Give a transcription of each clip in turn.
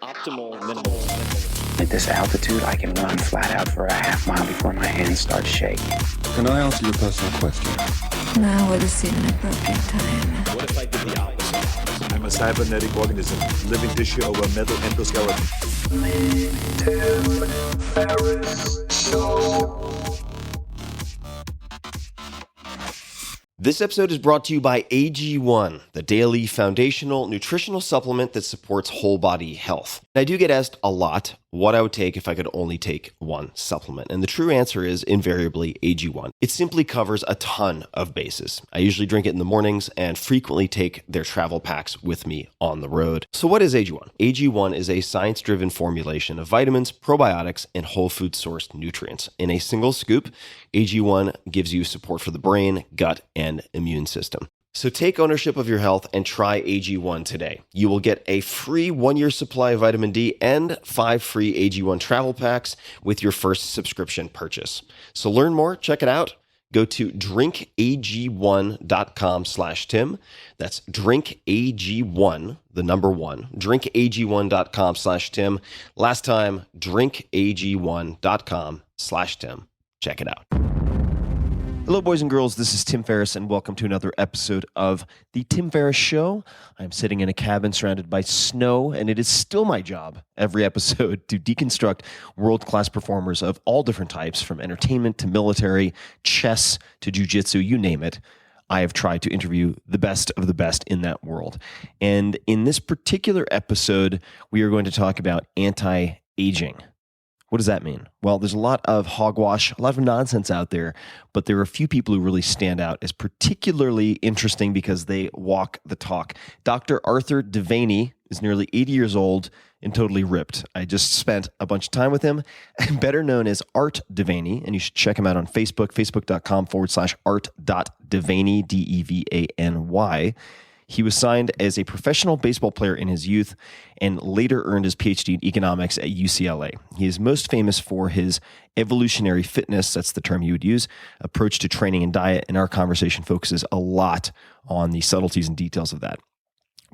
Optimal minimalism. At this altitude, I can run flat out for a half mile before my hands start shaking. Can I answer your personal question? Now would seem an appropriate time. What if I did the opposite? I'm a cybernetic organism, living tissue over a metal endoskeleton. Tim Ferriss Show. This episode is brought to you by AG1, the daily foundational nutritional supplement that supports whole body health. I do get asked a lot what I would take if I could only take one supplement. And the true answer is invariably AG1. It simply covers a ton of bases. I usually drink it in the mornings and frequently take their travel packs with me on the road. So what is AG1? AG1 is a science-driven formulation of vitamins, probiotics, and whole food sourced nutrients. In a single scoop, AG1 gives you support for the brain, gut, and immune system. So take ownership of your health and try AG1 today. You will get a free 1-year supply of vitamin D and 5 free AG1 travel packs with your first subscription purchase. So learn more, check it out. Go to drinkag1.com/Tim. That's drinkag1, the number 1, drinkag1.com/Tim. Last time, drinkag1.com/Tim. Check it out. Hello, boys and girls. This is Tim Ferriss, and welcome to another episode of The Tim Ferriss Show. I'm sitting in a cabin surrounded by snow, and it is still my job every episode to deconstruct world-class performers of all different types, from entertainment to military, chess to jiu-jitsu, you name it. I have tried to interview the best of the best in that world. And in this particular episode, we are going to talk about anti-aging. What does that mean? Well, there's a lot of hogwash, a lot of nonsense out there, but there are a few people who really stand out as particularly interesting because they walk the talk. Dr. Art De Vany is nearly 80 years old and totally ripped. I just spent a bunch of time with him, better known as Art De Vany, and you should check him out on Facebook, facebook.com/art.devany, Devany. He was signed as a professional baseball player in his youth and later earned his PhD in economics at UCLA. He is most famous for his evolutionary fitness, that's the term you would use, approach to training and diet, and our conversation focuses a lot on the subtleties and details of that.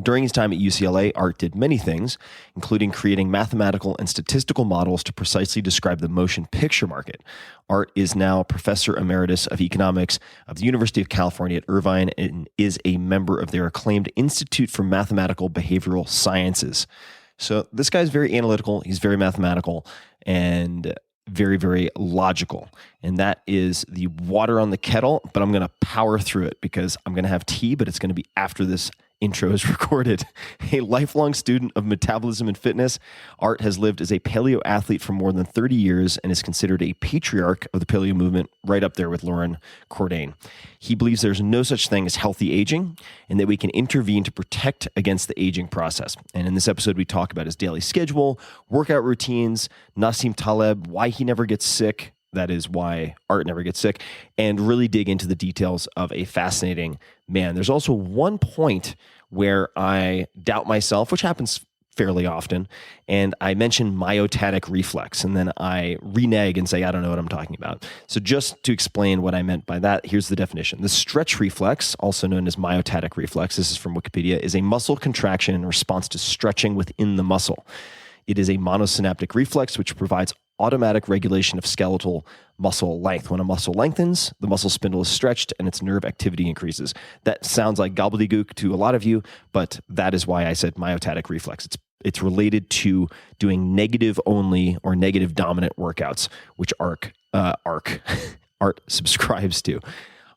During his time at UCLA, Art did many things, including creating mathematical and statistical models to precisely describe the motion picture market. Art is now professor emeritus of economics of the University of California at Irvine and is a member of their acclaimed Institute for Mathematical Behavioral Sciences. So this guy's very analytical, he's very mathematical, and very, very logical. And that is the water on the kettle, but I'm going to power through it because I'm going to have tea, but it's going to be after this intro is recorded. A lifelong student of metabolism and fitness, Art has lived as a paleo athlete for more than 30 years and is considered a patriarch of the paleo movement, right up there with Lauren Cordain. He believes there's no such thing as healthy aging and that we can intervene to protect against the aging process. And in this episode, we talk about his daily schedule, workout routines, Nassim Taleb, why he never gets sick, that is why Art never gets sick, and really dig into the details of a fascinating man. There's also one point where I doubt myself, which happens fairly often, and I mention myotatic reflex, and then I renege and say, I don't know what I'm talking about. So just to explain what I meant by that, here's the definition. The stretch reflex, also known as myotatic reflex, this is from Wikipedia, is a muscle contraction in response to stretching within the muscle. It is a monosynaptic reflex which provides automatic regulation of skeletal muscle length. When a muscle lengthens, the muscle spindle is stretched and its nerve activity increases. That sounds like gobbledygook to a lot of you, but that is why I said myotatic reflex. It's related to doing negative only or negative dominant workouts, which Art subscribes to.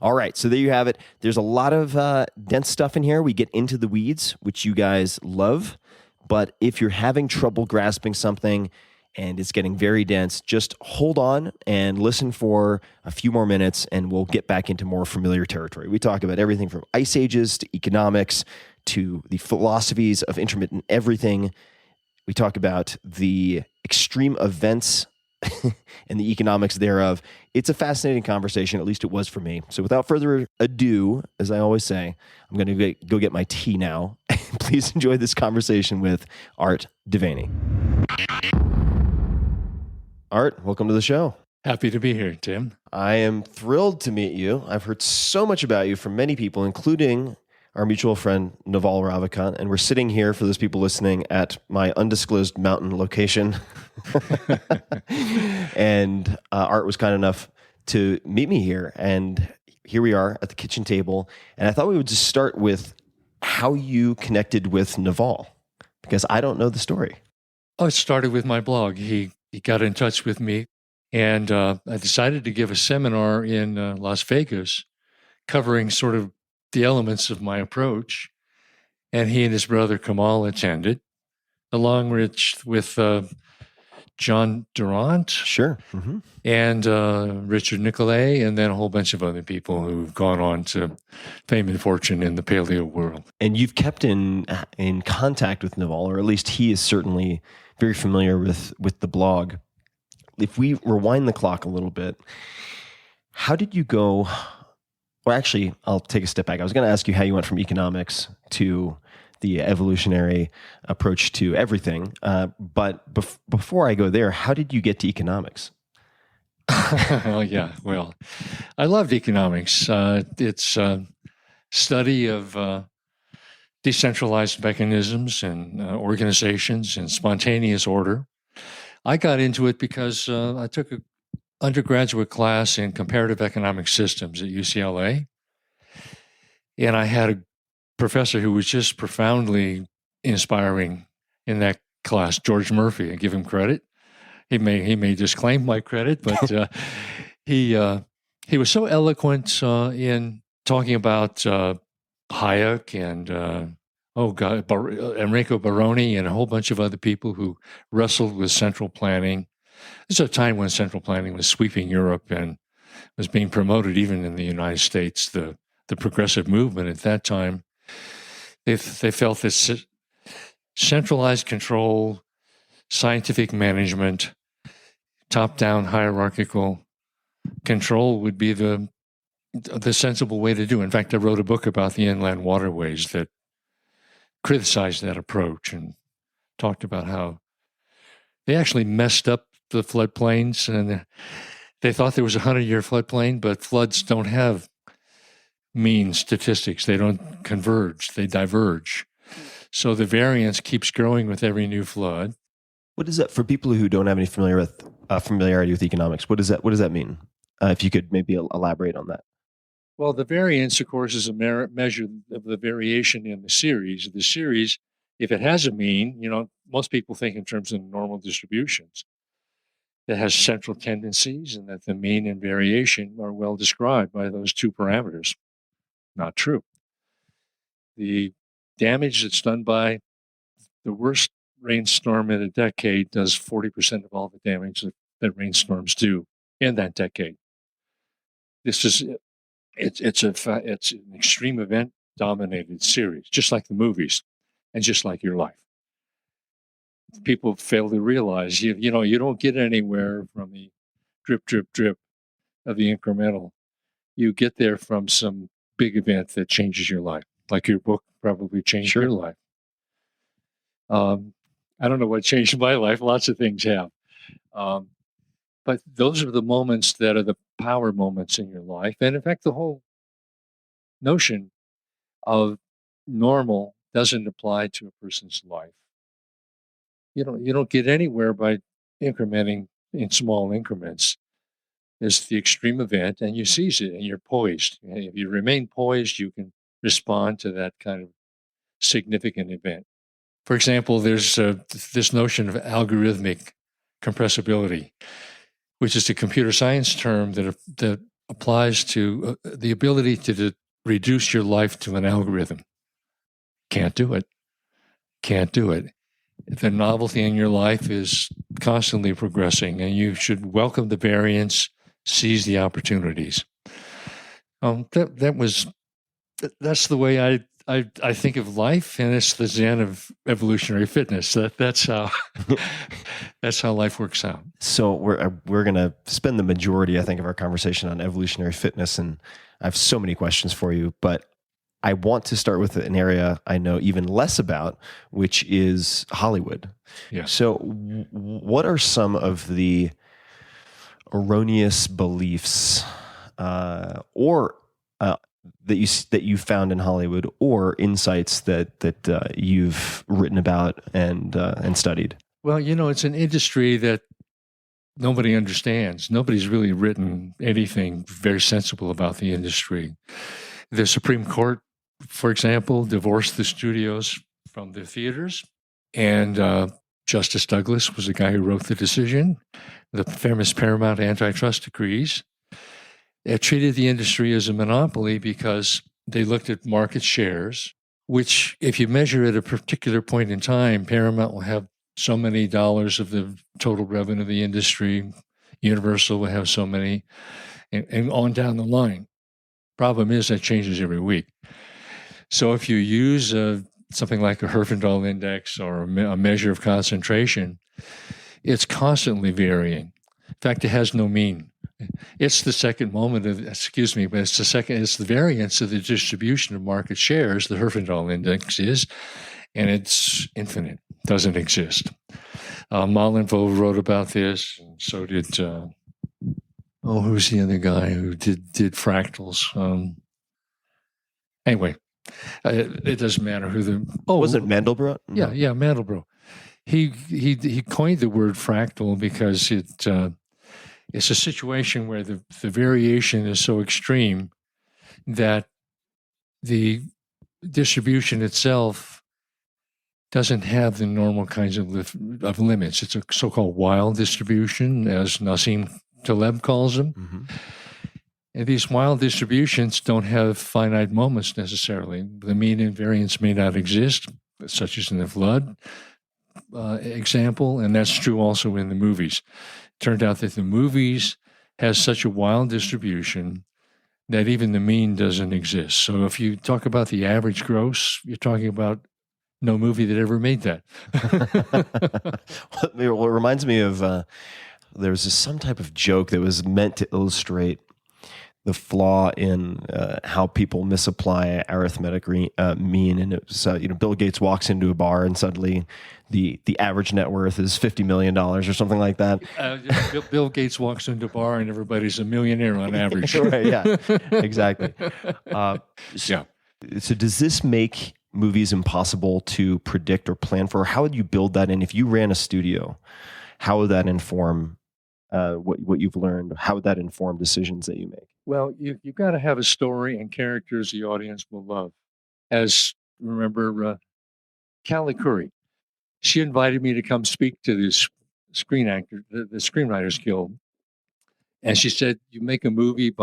All right, so there you have it. There's a lot of dense stuff in here. We get into the weeds, which you guys love, but if you're having trouble grasping something and it's getting very dense, just hold on and listen for a few more minutes and we'll get back into more familiar territory. We talk about everything from ice ages to economics to the philosophies of intermittent everything. We talk about the extreme events and the economics thereof. It's a fascinating conversation, at least it was for me. So without further ado, as I always say, I'm going to go get my tea now. Please enjoy this conversation with Art De Vany. Art, welcome to the show. Happy to be here, Tim. I am thrilled to meet you. I've heard so much about you from many people, including our mutual friend Naval Ravikant, and we're sitting here for those people listening at my undisclosed mountain location. And Art was kind enough to meet me here, and here we are at the kitchen table. And I thought we would just start with how you connected with Naval, because I don't know the story. Oh, it started with my blog. He got in touch with me, and I decided to give a seminar in Las Vegas covering sort of the elements of my approach. And he and his brother Kamal attended, along with John Durant. Sure. Mm-hmm. And Richard Nicolay, and then a whole bunch of other people who've gone on to fame and fortune in the paleo world. And you've kept in contact with Naval, or at least he is certainly very familiar with the blog. If we rewind the clock a little bit, how did you go? Well, actually, I'll take a step back. I was going to ask you how you went from economics to the evolutionary approach to everything. But before I go there, how did you get to economics? Oh, yeah. Well, I loved economics. It's a study of decentralized mechanisms and organizations and spontaneous order. I got into it because I took an undergraduate class in comparative economic systems at UCLA. And I had a professor who was just profoundly inspiring in that class, George Murphy. I give him credit. He may disclaim my credit, but he was so eloquent in talking about Hayek and Enrico Baroni and a whole bunch of other people who wrestled with central planning. This is a time when central planning was sweeping Europe and was being promoted even in the United States. The progressive movement at that time, they felt that centralized control, scientific management, top-down hierarchical control would be the sensible way to do. In fact, I wrote a book about the inland waterways that criticized that approach and talked about how they actually messed up the floodplains, and they thought there was a 100-year floodplain, but floods don't have mean statistics. They don't converge, they diverge. So the variance keeps growing with every new flood. What is that for people who don't have any familiarity with economics? What does that mean? If you could maybe elaborate on that. Well, the variance, of course, is a measure of the variation in the series. The series, if it has a mean, most people think in terms of normal distributions. It has central tendencies, and that the mean and variation are well described by those two parameters. Not true. The damage that's done by the worst rainstorm in a decade does 40% of all the damage that rainstorms do in that decade. It's an extreme event dominated series, just like the movies and just like your life. People fail to realize you don't get anywhere from the drip, drip, drip of the incremental. You get there from some big event that changes your life, like your book probably changed your life. I don't know what changed my life. Lots of things have. But those are the moments that are the power moments in your life. And in fact, the whole notion of normal doesn't apply to a person's life. You don't get anywhere by incrementing in small increments. There's the extreme event, and you seize it, and you're poised. And if you remain poised, you can respond to that kind of significant event. For example, there's this notion of algorithmic compressibility, which is a computer science term that applies to the ability to reduce your life to an algorithm. Can't do it. The novelty in your life is constantly progressing, and you should welcome the variance, seize the opportunities. That's the way I think of life, and it's the Zen of evolutionary fitness. That's how life works out. So we're going to spend the majority, I think, of our conversation on evolutionary fitness, and I have so many questions for you, but I want to start with an area I know even less about, which is Hollywood. Yeah. So what are some of the erroneous beliefs or that you found in Hollywood, or insights that you've written about and studied? Well, it's an industry that nobody understands. Nobody's really written anything very sensible about the industry. The Supreme Court, for example, divorced the studios from the theaters, and Justice Douglas was the guy who wrote the decision. The famous Paramount antitrust decrees. It treated the industry as a monopoly because they looked at market shares, which, if you measure at a particular point in time, Paramount will have so many dollars of the total revenue of the industry. Universal will have so many, and on down the line. Problem is that changes every week. So if you use something like a Herfindahl index or a measure of concentration, it's constantly varying. In fact, it has no mean. It's the second moment of, but it's the variance of the distribution of market shares, the Herfindahl index is, and it's infinite, doesn't exist. Molinvaux wrote about this, and so did, who's the other guy who did fractals? Anyway, it doesn't matter who Wasn't Mandelbrot? Yeah, Mandelbrot. He coined the word fractal because it's a situation where the variation is so extreme that the distribution itself doesn't have the normal kinds of limits. It's a so-called wild distribution, as Nassim Taleb calls them. Mm-hmm. And these wild distributions don't have finite moments necessarily. The mean and variance may not exist, such as in the flood example, and that's true also in the movies. Turned out that the movies has such a wild distribution that even the mean doesn't exist. So if you talk about the average gross, you're talking about no movie that ever made that. Well, it reminds me of there was some type of joke that was meant to illustrate the flaw in how people misapply arithmetic mean. And it was, Bill Gates walks into a bar and suddenly the average net worth is $50 million or something like that. Bill Gates walks into a bar and everybody's a millionaire on average. Right, yeah, exactly. So does this make movies impossible to predict or plan for? How would you build that in? If you ran a studio, how would that inform what you've learned? How would that inform decisions that you make? Well, you've got to have a story and characters the audience will love. Remember Callie Curry. She invited me to come speak to this the Screenwriters Guild. And she said, you make a movie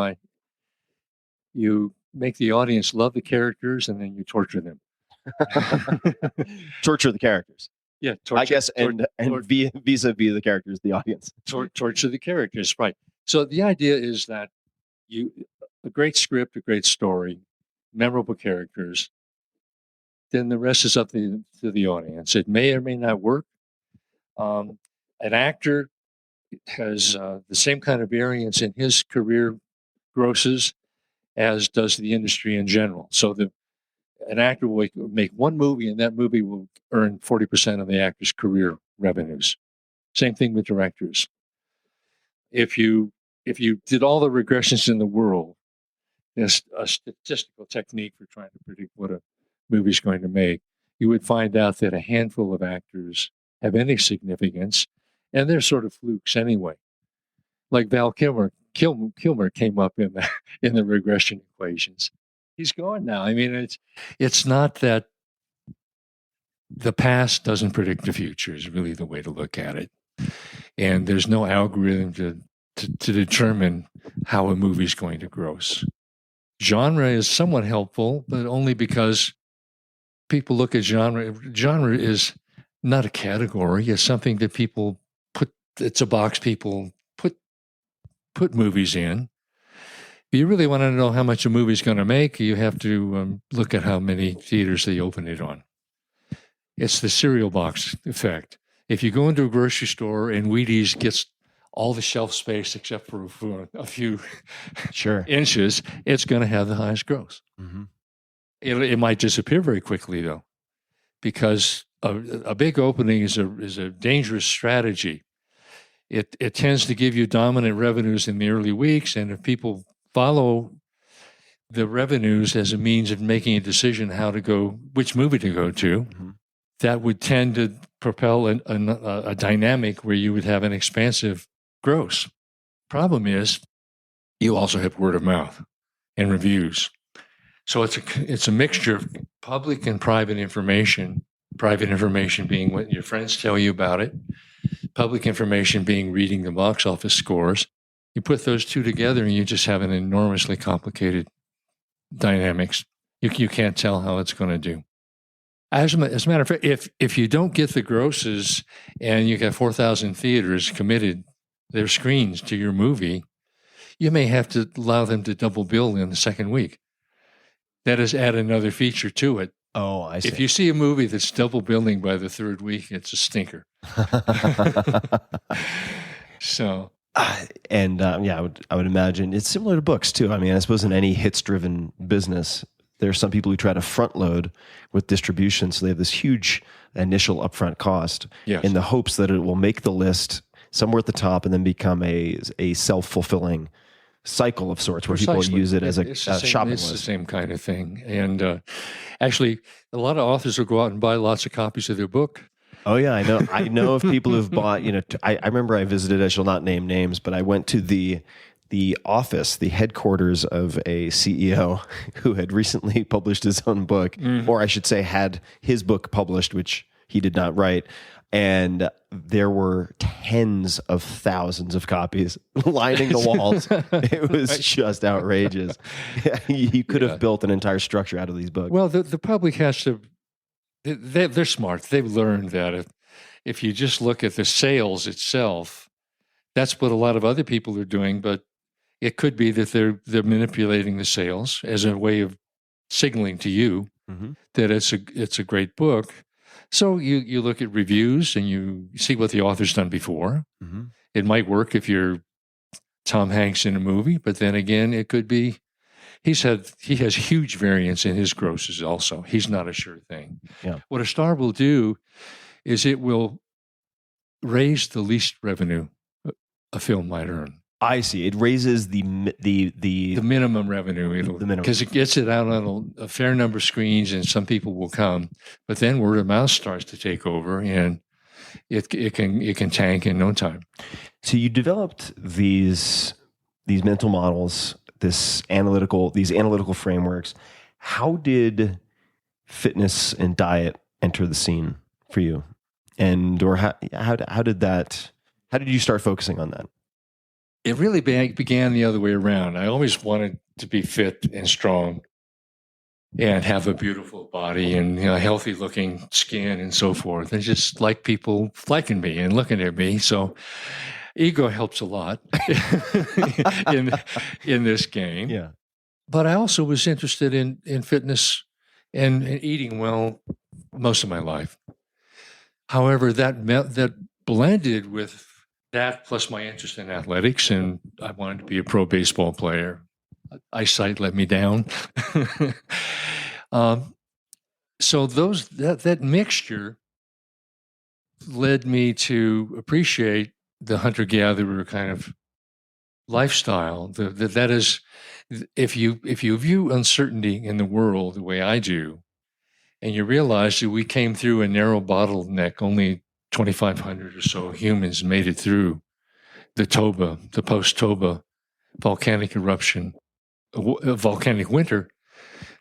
you make the audience love the characters and then you torture them. Torture the characters. Yeah, torture, I guess, and vis-a-vis the characters, the audience. Torture the characters, right. So the idea is that a great script, a great story, memorable characters, then the rest is up to the audience. It may or may not work. An actor has the same kind of variance in his career grosses as does the industry in general. So an actor will make one movie, and that movie will earn 40% of the actor's career revenues. Same thing with directors. If you did all the regressions in the world, there's a statistical technique for trying to predict what a movie's going to make, you would find out that a handful of actors have any significance, and they're sort of flukes anyway. Like Val Kilmer came up in the regression equations. He's gone now. I mean, it's not that the past doesn't predict the future is really the way to look at it. And there's no algorithm to determine how a movie's going to gross. Genre is somewhat helpful, but only because people look at genre. Genre is not a category. It's something that people it's a box people put movies in. If you really want to know how much a movie's going to make, you have to look at how many theaters they open it on. It's the cereal box effect. If you go into a grocery store and Wheaties gets all the shelf space except for a few inches, it's going to have the highest gross. Mm-hmm. It might disappear very quickly, though, because a big opening is a dangerous strategy. It tends to give you dominant revenues in the early weeks, and if people follow the revenues as a means of making a decision how to go, which movie to go to, that would tend to propel a dynamic where you would have an expansive gross. Problem is, you also have word of mouth and reviews. So it's a mixture of public and private information. Private information being what your friends tell you about it. Public information being reading the box office scores. You put those two together and you just have an enormously complicated dynamics. You can't tell how it's going to do. As a matter of fact, if you don't get the grosses and you got 4,000 theaters committed their screens to your movie, you may have to allow them to double bill in the second week. That is, add another feature to it. Oh, I see. If you see a movie that's double billing by the third week, it's a stinker. So, yeah, I would imagine it's similar to books too. I mean, I suppose in any hits-driven business, there are some people who try to front load with distribution, so they have this huge initial upfront cost in the hopes that it will make the list somewhere at the top and then become a self-fulfilling cycle of sorts where people use it as a shopping list. It's the same kind of thing. And actually, a lot of authors will go out and buy lots of copies of their book. Oh yeah, I know. I know of people who've bought. I remember I visited. I shall not name names, but I went to the office, the headquarters of a CEO who had recently published his own book, or I should say, had his book published, which he did not write. And there were tens of thousands of copies lining the walls. It was just outrageous. You could have built an entire structure out of these books. Well, the public has to. They're smart. They've learned that if you just look at the sales itself, that's what a lot of other people are doing. But it could be that they're manipulating the sales as a way of signaling to you that it's a great book. So you look at reviews and you see what the author's done before. It might work if you're Tom Hanks in a movie, but then again, it could be he has huge variance in his grosses also. He's not a sure thing. Yeah. What a star will do is it will raise the least revenue a film might earn. I see. It raises the minimum revenue, because it gets it out on a fair number of screens, and some people will come. But then word of mouth starts to take over, and it can tank in no time. So you developed these mental models, these analytical frameworks. How did fitness and diet enter the scene for you, or how did you start focusing on that? It really began the other way around. I always wanted to be fit and strong and have a beautiful body and healthy looking skin and so forth. I just like people liking me and looking at me. So ego helps a lot in this game. Yeah. But I also was interested in fitness and eating well most of my life. However, that blended with that plus my interest in athletics, and I wanted to be a pro baseball player. Eyesight let me down. So that mixture led me to appreciate the hunter-gatherer kind of lifestyle. That is, if you view uncertainty in the world the way I do, and you realize that we came through a narrow bottleneck, only 2,500 or so humans made it through the post-Toba volcanic eruption, volcanic winter.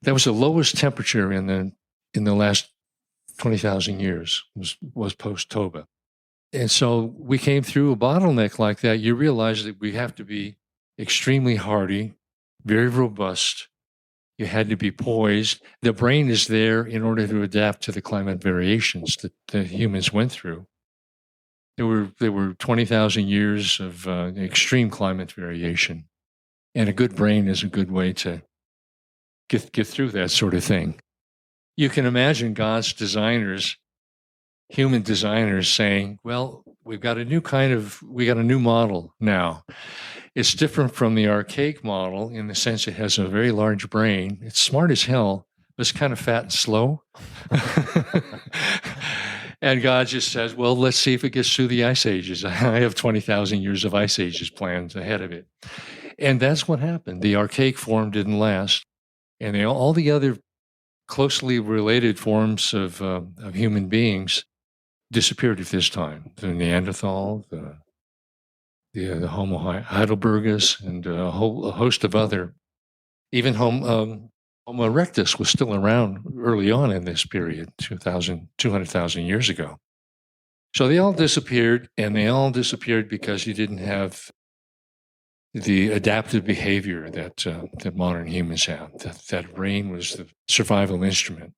That was the lowest temperature in the last 20,000 years was post-Toba. And so we came through a bottleneck like that. You realize that we have to be extremely hardy, very robust. You had to be poised. The brain is there in order to adapt to the climate variations that the humans went through. There were 20,000 years of extreme climate variation, and a good brain is a good way to get through that sort of thing. You can imagine God's designers, human designers, saying, "Well, we got a new model now. It's different from the archaic model in the sense it has a very large brain. It's smart as hell, but it's kind of fat and slow." And God just says, well, let's see if it gets through the ice ages. I have 20,000 years of ice ages planned ahead of it. And that's what happened. The archaic form didn't last. And all the other closely related forms of human beings disappeared at this time. The Neanderthal, the Homo heidelbergus, and a host of other. Even Homo erectus was still around early on in this period, 200,000 years ago. So they all disappeared, and they all disappeared because you didn't have the adaptive behavior that modern humans have. That brain was the survival instrument.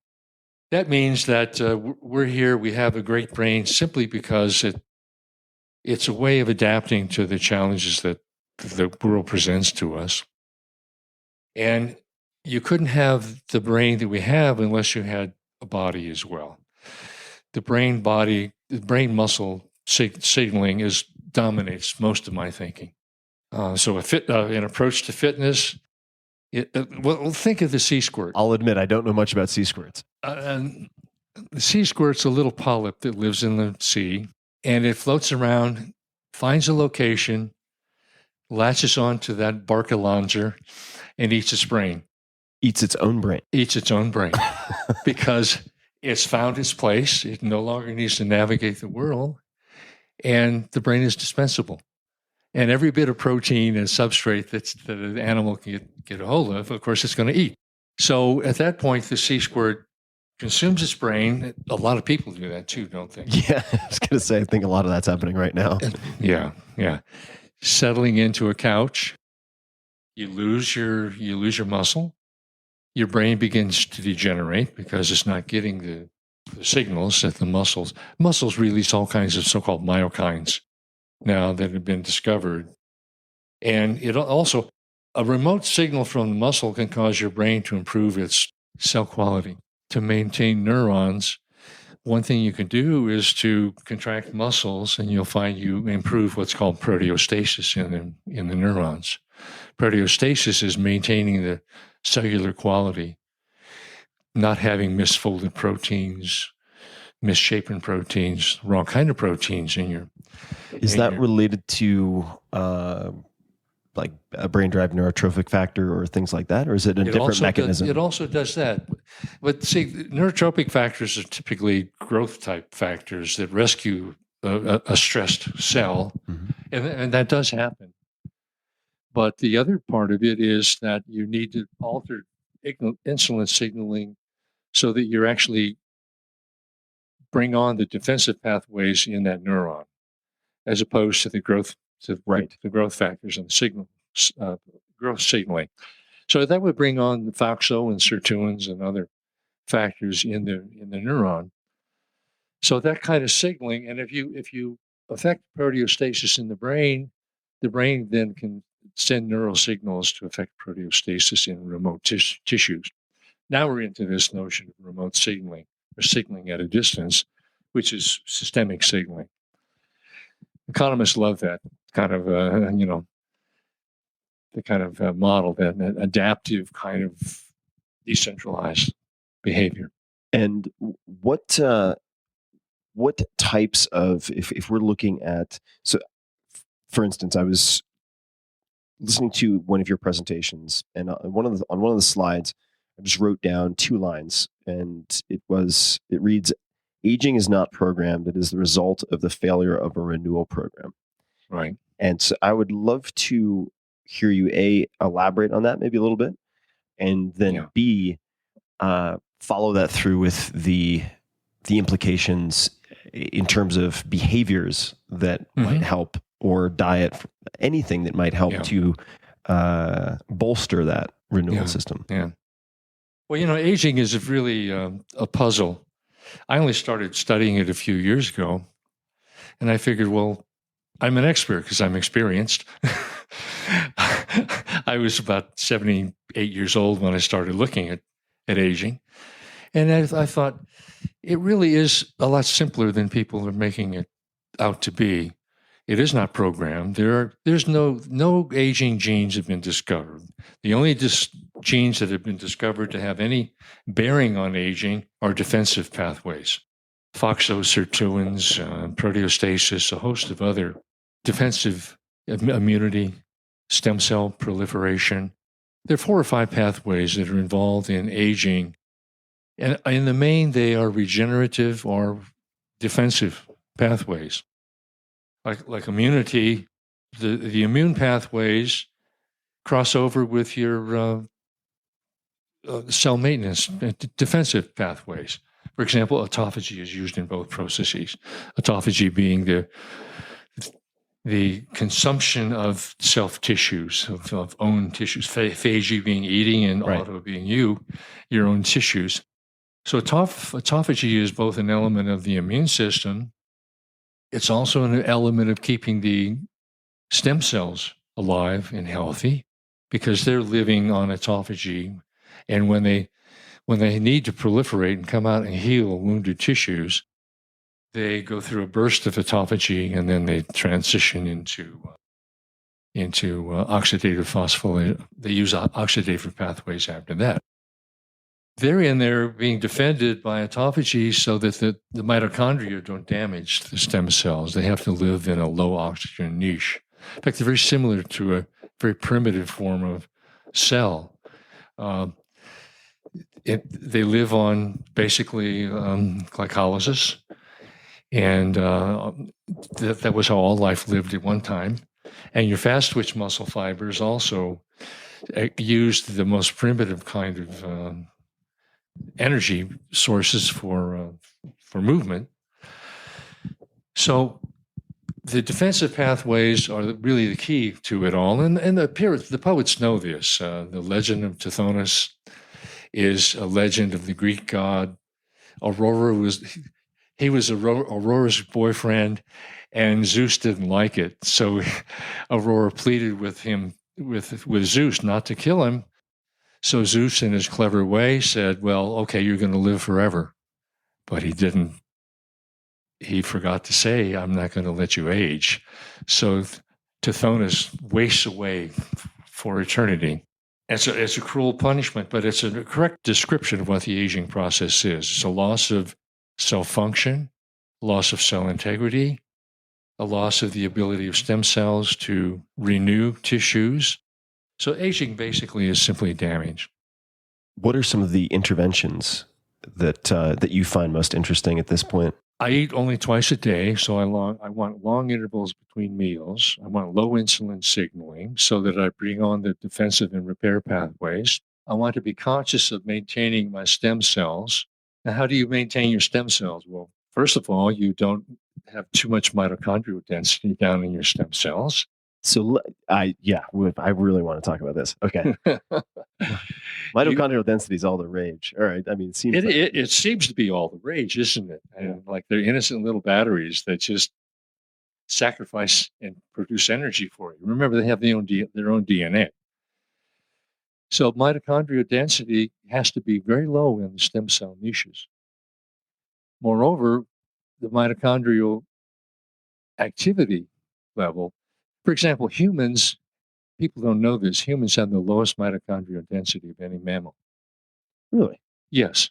That means that we're here, we have a great brain simply because it's a way of adapting to the challenges that the world presents to us. And you couldn't have the brain that we have unless you had a body as well. The brain muscle signaling dominates most of my thinking. So an approach to fitness. Well, think of the sea squirt. I'll admit I don't know much about sea squirts. The sea squirt's a little polyp that lives in the sea, and it floats around, finds a location, latches onto that barcalonger, and eats its brain. Eats its own brain. Eats its own brain because it's found its place. It no longer needs to navigate the world, and the brain is dispensable. And every bit of protein and substrate that an animal can get a hold of course, it's going to eat. So at that point, the sea squirt consumes its brain. A lot of people do that too, don't they? Yeah, I was going to say, I think a lot of that's happening right now. Yeah. Settling into a couch, you lose your muscle. Your brain begins to degenerate because it's not getting the signals that the muscles release all kinds of so-called myokines now that have been discovered. And it also, a remote signal from the muscle can cause your brain to improve its cell quality. To maintain neurons, one thing you can do is to contract muscles, and you'll find you improve what's called proteostasis in the neurons. Proteostasis is maintaining the cellular quality, not having misfolded proteins, misshapen proteins, wrong kind of proteins in your. Is that related to like a brain-derived neurotrophic factor or things like that, or is it a different mechanism? It also does that. But see, neurotropic factors are typically growth-type factors that rescue a stressed cell, and that does happen. But the other part of it is that you need to alter insulin signaling so that you're actually bring on the defensive pathways in that neuron, as opposed to the growth the growth factors and the growth signaling. So that would bring on the FOXO and sirtuins and other factors in the neuron. So that kind of signaling, and if you affect proteostasis in the brain then can send neural signals to affect proteostasis in remote tissues. Now we're into this notion of remote signaling, or signaling at a distance, which is systemic signaling. Economists love that kind of, the kind of model, that adaptive kind of decentralized behavior. And what types of, if we're looking at, so for instance, I was listening to one of your presentations, and on one of the slides, I just wrote down 2 lines, and it reads, "Aging is not programmed; it is the result of the failure of a renewal program." Right. And so I would love to hear you elaborate on that maybe a little bit, and then B, follow that through with the implications in terms of behaviors that might help, or diet, anything that might help to bolster that renewal system. Yeah. Well, aging is really a puzzle. I only started studying it a few years ago, and I figured, well, I'm an expert because I'm experienced. I was about 78 years old when I started looking at aging. And I thought, it really is a lot simpler than people are making it out to be. It is not programmed. There's no aging genes have been discovered. The only genes that have been discovered to have any bearing on aging are defensive pathways. FOXO, sirtuins, proteostasis, a host of other defensive immunity, stem cell proliferation, There are 4 or 5 pathways that are involved in aging. And in the main, they are regenerative or defensive pathways. Like immunity, the immune pathways cross over with your cell maintenance, defensive pathways. For example, autophagy is used in both processes. Autophagy being the consumption of self tissues, of own tissues. Phagy being eating, and auto being your own tissues. So autophagy is both an element of the immune system. It's also an element of keeping the stem cells alive and healthy, because they're living on autophagy. And when they need to proliferate and come out and heal wounded tissues, they go through a burst of autophagy, and then they transition into oxidative phosphorylation. They use oxidative pathways after that. They're being defended by autophagy so that the mitochondria don't damage the stem cells. They have to live in a low oxygen niche. In fact, they're very similar to a very primitive form of cell. They live on basically glycolysis, and that was how all life lived at one time. And your fast twitch muscle fibers also used the most primitive kind of energy sources for movement. So the defensive pathways are really the key to it all. And the poets know this. The legend of Tithonus is a legend of the Greek god. Aurora was Aurora's boyfriend, and Zeus didn't like it. So Aurora pleaded with him, with Zeus, not to kill him. So Zeus, in his clever way, said, well, okay, you're going to live forever. But he didn't. He forgot to say, I'm not going to let you age. So Tithonus wastes away for eternity. It's a cruel punishment, but it's a correct description of what the aging process is. It's a loss of cell function, loss of cell integrity, a loss of the ability of stem cells to renew tissues. So aging basically is simply damage. What are some of the interventions that you find most interesting at this point? I eat only twice a day, so I want long intervals between meals. I want low insulin signaling so that I bring on the defensive and repair pathways. I want to be conscious of maintaining my stem cells. Now, how do you maintain your stem cells? Well, first of all, you don't have too much mitochondrial density down in your stem cells. So I really want to talk about this. Okay. Mitochondrial density is all the rage. All right. I mean, it seems to be all the rage, isn't it? And like they're innocent little batteries that just sacrifice and produce energy for you. Remember, they have their own DNA. So mitochondrial density has to be very low in the stem cell niches. Moreover, the mitochondrial activity level, for example, humans, people don't know this, humans have the lowest mitochondrial density of any mammal. Really? Yes.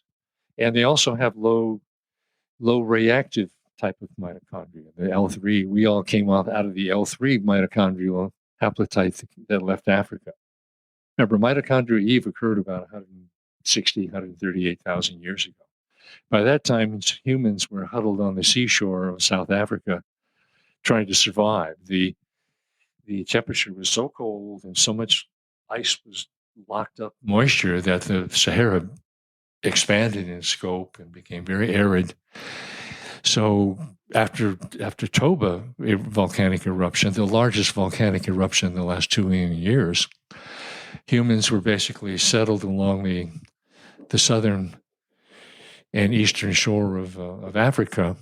And they also have low reactive type of mitochondria, the L3. We all came out of the L3 mitochondrial haplotype that left Africa. Remember, mitochondria Eve occurred about 138,000 years ago. By that time, humans were huddled on the seashore of South Africa trying to survive. The temperature was so cold and so much ice was locked up moisture that the Sahara expanded in scope and became very arid. So after Toba volcanic eruption, the largest volcanic eruption in the last 2 million years, humans were basically settled along the southern and eastern shore of Africa,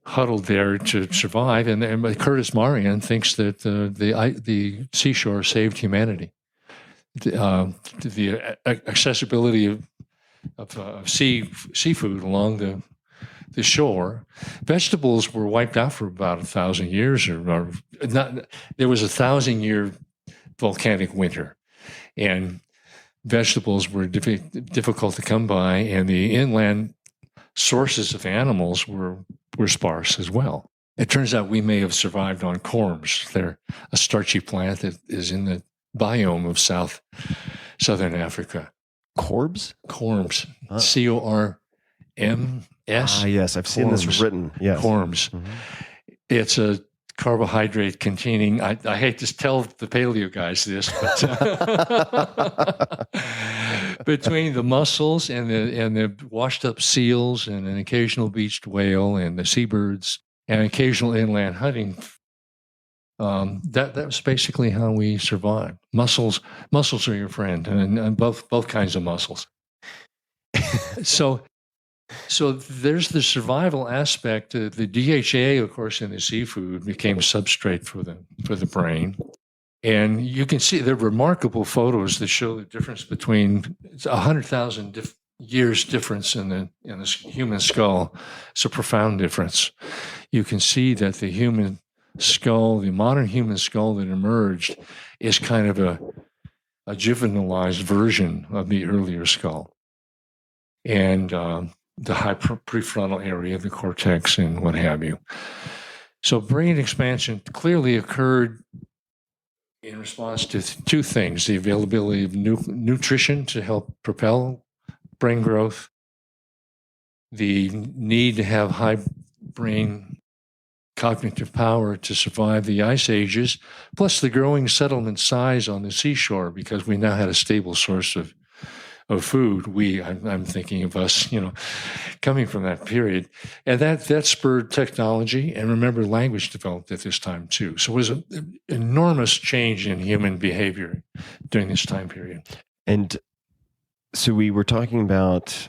huddled there to survive. And Curtis Marian thinks that the seashore saved humanity. The accessibility of seafood along the shore. Vegetables were wiped out for about 1,000 years, or not. There was a 1,000-year volcanic winter, and vegetables were difficult to come by, and the inland sources of animals were sparse as well. It turns out we may have survived on corms. They're a starchy plant that is in the biome of southern Africa. Corbs? Corms, Ah. Corms. Yes, I've seen this Corms. written. Yes. Corms. Mhm. It's a carbohydrate containing, I hate to tell the paleo guys this, but between the mussels and the washed up seals and an occasional beached whale and the seabirds and occasional inland hunting, that was basically how we survived. Mussels are your friend, and both kinds of mussels. So there's the survival aspect. The DHA, of course, in the seafood became substrate for the brain, and you can see there are remarkable photos that show the difference between 100,000 years difference in the human skull. It's a profound difference. You can see that the human skull, the modern human skull that emerged, is kind of a juvenilized version of the earlier skull, and the high prefrontal area, the cortex, and what have you. So brain expansion clearly occurred in response to two things: the availability of nutrition to help propel brain growth, the need to have high brain cognitive power to survive the ice ages, plus the growing settlement size on the seashore, because we now had a stable source of food. I'm thinking of us, coming from that period. And that spurred technology. And remember, language developed at this time too. So it was an enormous change in human behavior during this time period. And so we were talking about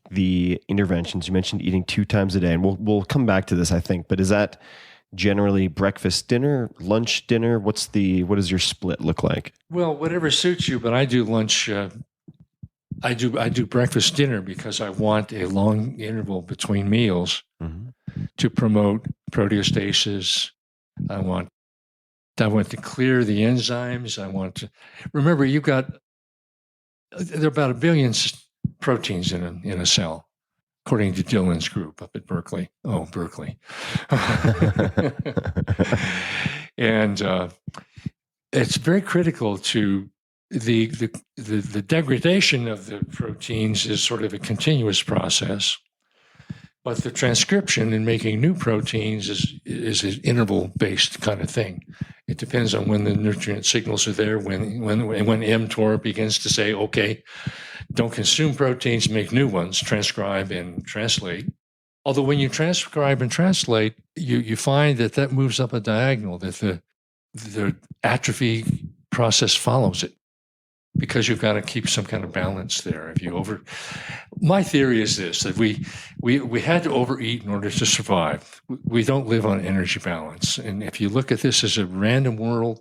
the interventions. You mentioned eating 2 times a day, and we'll come back to this, I think. But is that generally breakfast, dinner, lunch, dinner? What does your split look like? Well, whatever suits you, but I do lunch. I do breakfast, dinner, because I want a long interval between meals to promote proteostasis. I want to clear the enzymes. I want to remember there are about 1 billion proteins in a cell, according to Dillon's group up at Berkeley. Oh, Berkeley. And it's very critical to the degradation of the proteins is sort of a continuous process, but the transcription and making new proteins is an interval-based kind of thing. It depends on when the nutrient signals are there, when mTOR begins to say, okay, don't consume proteins, make new ones, transcribe and translate. Although when you transcribe and translate, you find that moves up a diagonal, that the atrophy process follows it, because you've got to keep some kind of balance there. My theory is this: that we had to overeat in order to survive. We don't live on energy balance, and if you look at this as a random world,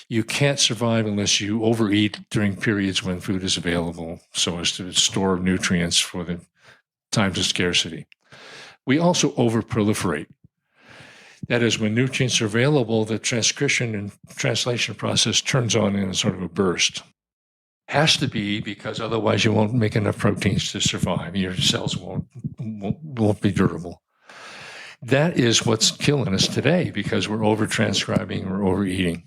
you can't survive unless you overeat during periods when food is available, so as to store nutrients for the times of scarcity. We also overproliferate. That is, when nutrients are available, the transcription and translation process turns on in a sort of a burst. Has to be, because otherwise you won't make enough proteins to survive. Your cells won't be durable. That is what's killing us today, because we're over-transcribing or overeating.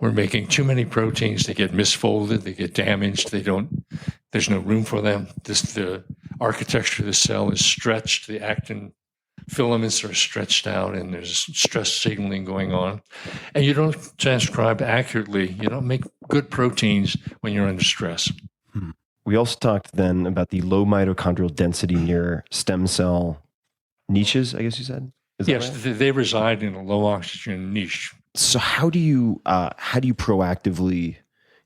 We're making too many proteins. They get misfolded. They get damaged. There's no room for them. The architecture of the cell is stretched. The actin filaments are stretched out, and there's stress signaling going on. And you don't transcribe accurately. You don't make good proteins when you're under stress. We also talked then about the low mitochondrial density near stem cell niches, I guess you said? Is that Yes, right? they reside in a low oxygen niche. So how do you proactively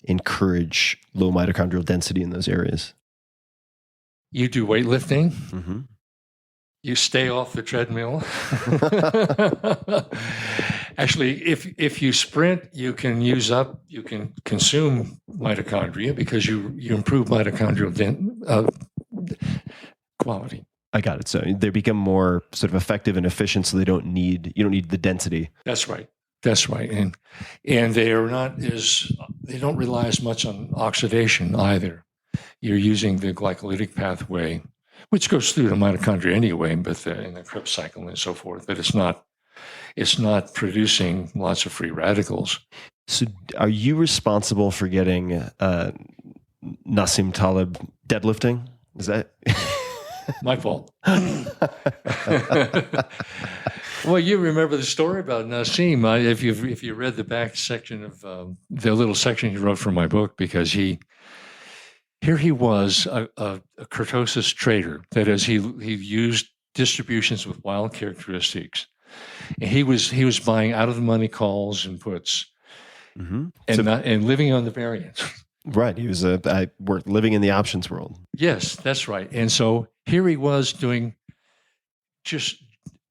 encourage low mitochondrial density in those areas? You do weightlifting. Mm-hmm. You stay off the treadmill. Actually, if you sprint, you can consume mitochondria, because you improve mitochondrial quality. I got it. So they become more sort of effective and efficient, so you don't need the density. That's right. And they don't rely as much on oxidation either. You're using the glycolytic pathway, which goes through the mitochondria anyway, but in the Krebs cycle and so forth. But it's not producing lots of free radicals. So, are you responsible for getting Nassim Taleb deadlifting? Is that My fault. Well, you remember the story about Nassim. If you read the back section of the little section he wrote for my book, because here he was a kurtosis trader. That is, he used distributions with wild characteristics. And he was buying out of the money calls and puts, and living on the variance. Right? He was living in the options world. Yes, that's right. And so here he was doing just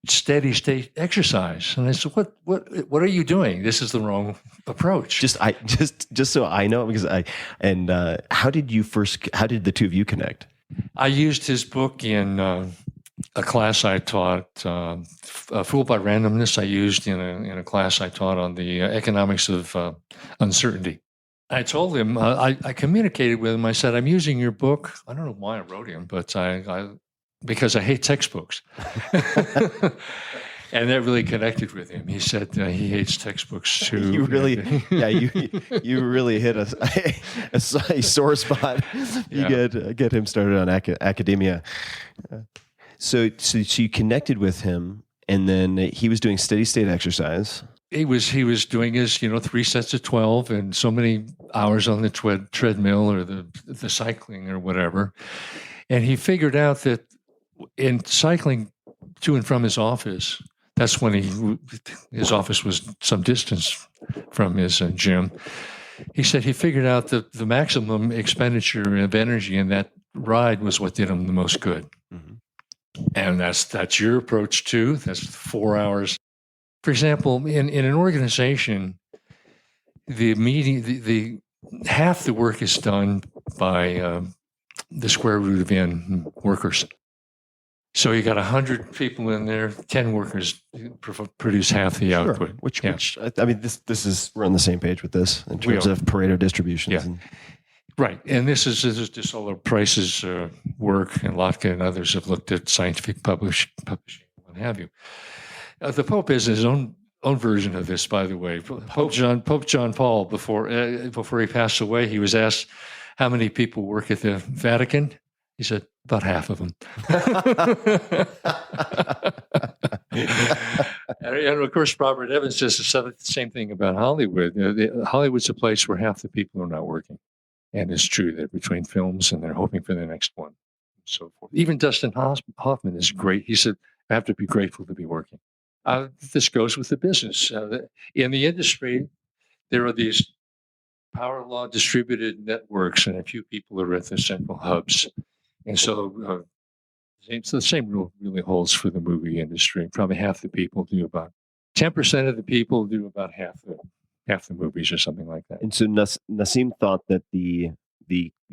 steady state exercise, and I said, "What are you doing? This is the wrong approach." Just so I know, because how did the two of you connect? I used his book in a class I taught, Fooled by Randomness. I used in a class I taught on the economics of uncertainty. I told him, I communicated with him. I said, "I'm using your book." I don't know why I wrote him, but because I hate textbooks. And that really connected with him. He said he hates textbooks too. You really hit a sore spot. You get him started on academia. So you connected with him, and then he was doing steady state exercise. He was doing his 3 sets of 12 and so many hours on the treadmill or the cycling or whatever, and he figured out that in cycling to and from his office, that's when his office was some distance from his gym. He said he figured out that the maximum expenditure of energy in that ride was what did him the most good. Mm-hmm. And that's your approach too. That's 4 hours. For example, in an organization, the half the work is done by the square root of n workers. So you got 100 people in there, 10 workers produce half the output. Sure. Which I mean, this is, we're on the same page with this in terms of Pareto distributions. Yeah. Right. And this is just all of Price's work, and Lotka and others have looked at scientific publishing, what have you. The Pope has his own version of this, by the way. Pope John Paul, before he passed away, he was asked how many people work at the Vatican. He said, about half of them. And of course, Robert Evans says the same thing about Hollywood. Hollywood's a place where half the people are not working. And it's true that between films and they're hoping for the next one, and so forth. Even Dustin Hoffman is great. He said, I have to be grateful to be working. This goes with the business. In the industry, there are these power law distributed networks, and a few people are at the central hubs. And so the same rule really holds for the movie industry. Probably half the people do about 10% of the people do about half the movies or something like that. And so Nassim thought that the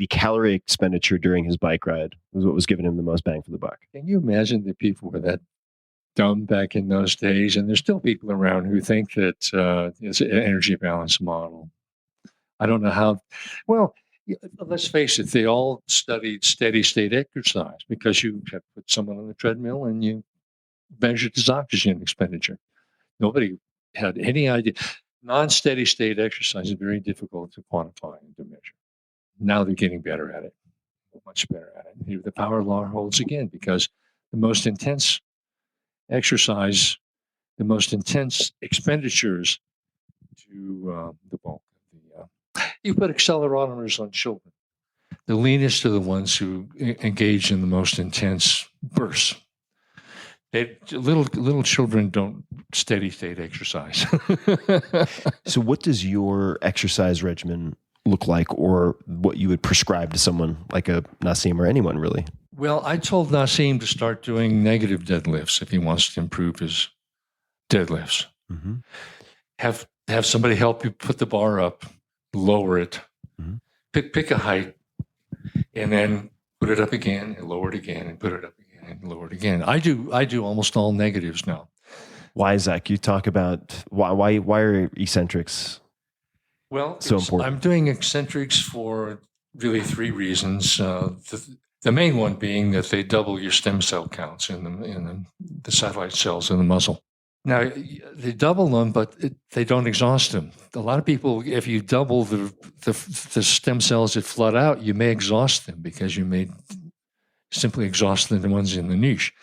calorie expenditure during his bike ride was what was giving him the most bang for the buck. Can you imagine that people were that dumb back in those days? And there's still people around who think that it's an energy balance model. I don't know how. Well, let's face it, they all studied steady state exercise because you have put someone on the treadmill and you measured his oxygen expenditure. Nobody had any idea. Non-steady state exercise is very difficult to quantify and to measure. Now they're getting better at it, much better at it. The power law holds again because the most intense exercise, the most intense expenditures to the bulk. You put accelerometers on children. The leanest are the ones who engage in the most intense bursts. Little children don't steady state exercise. So what does your exercise regimen look like, or what you would prescribe to someone like a Nassim or anyone really? Well, I told Nassim to start doing negative deadlifts if he wants to improve his deadlifts. Mm-hmm. Have somebody help you put the bar up, lower it, mm-hmm. pick a height, and then put it up again and lower it again and put it up again and lower it again. I do almost all negatives now. Why, Zach? You talk about why are eccentrics so important? I'm doing eccentrics for really 3 reasons. The main one being that they double your stem cell counts in the satellite cells in the muscle. Now, they double them, but they don't exhaust them. A lot of people, if you double the stem cells that flood out, you may exhaust them because you may simply exhaust the ones in the niche.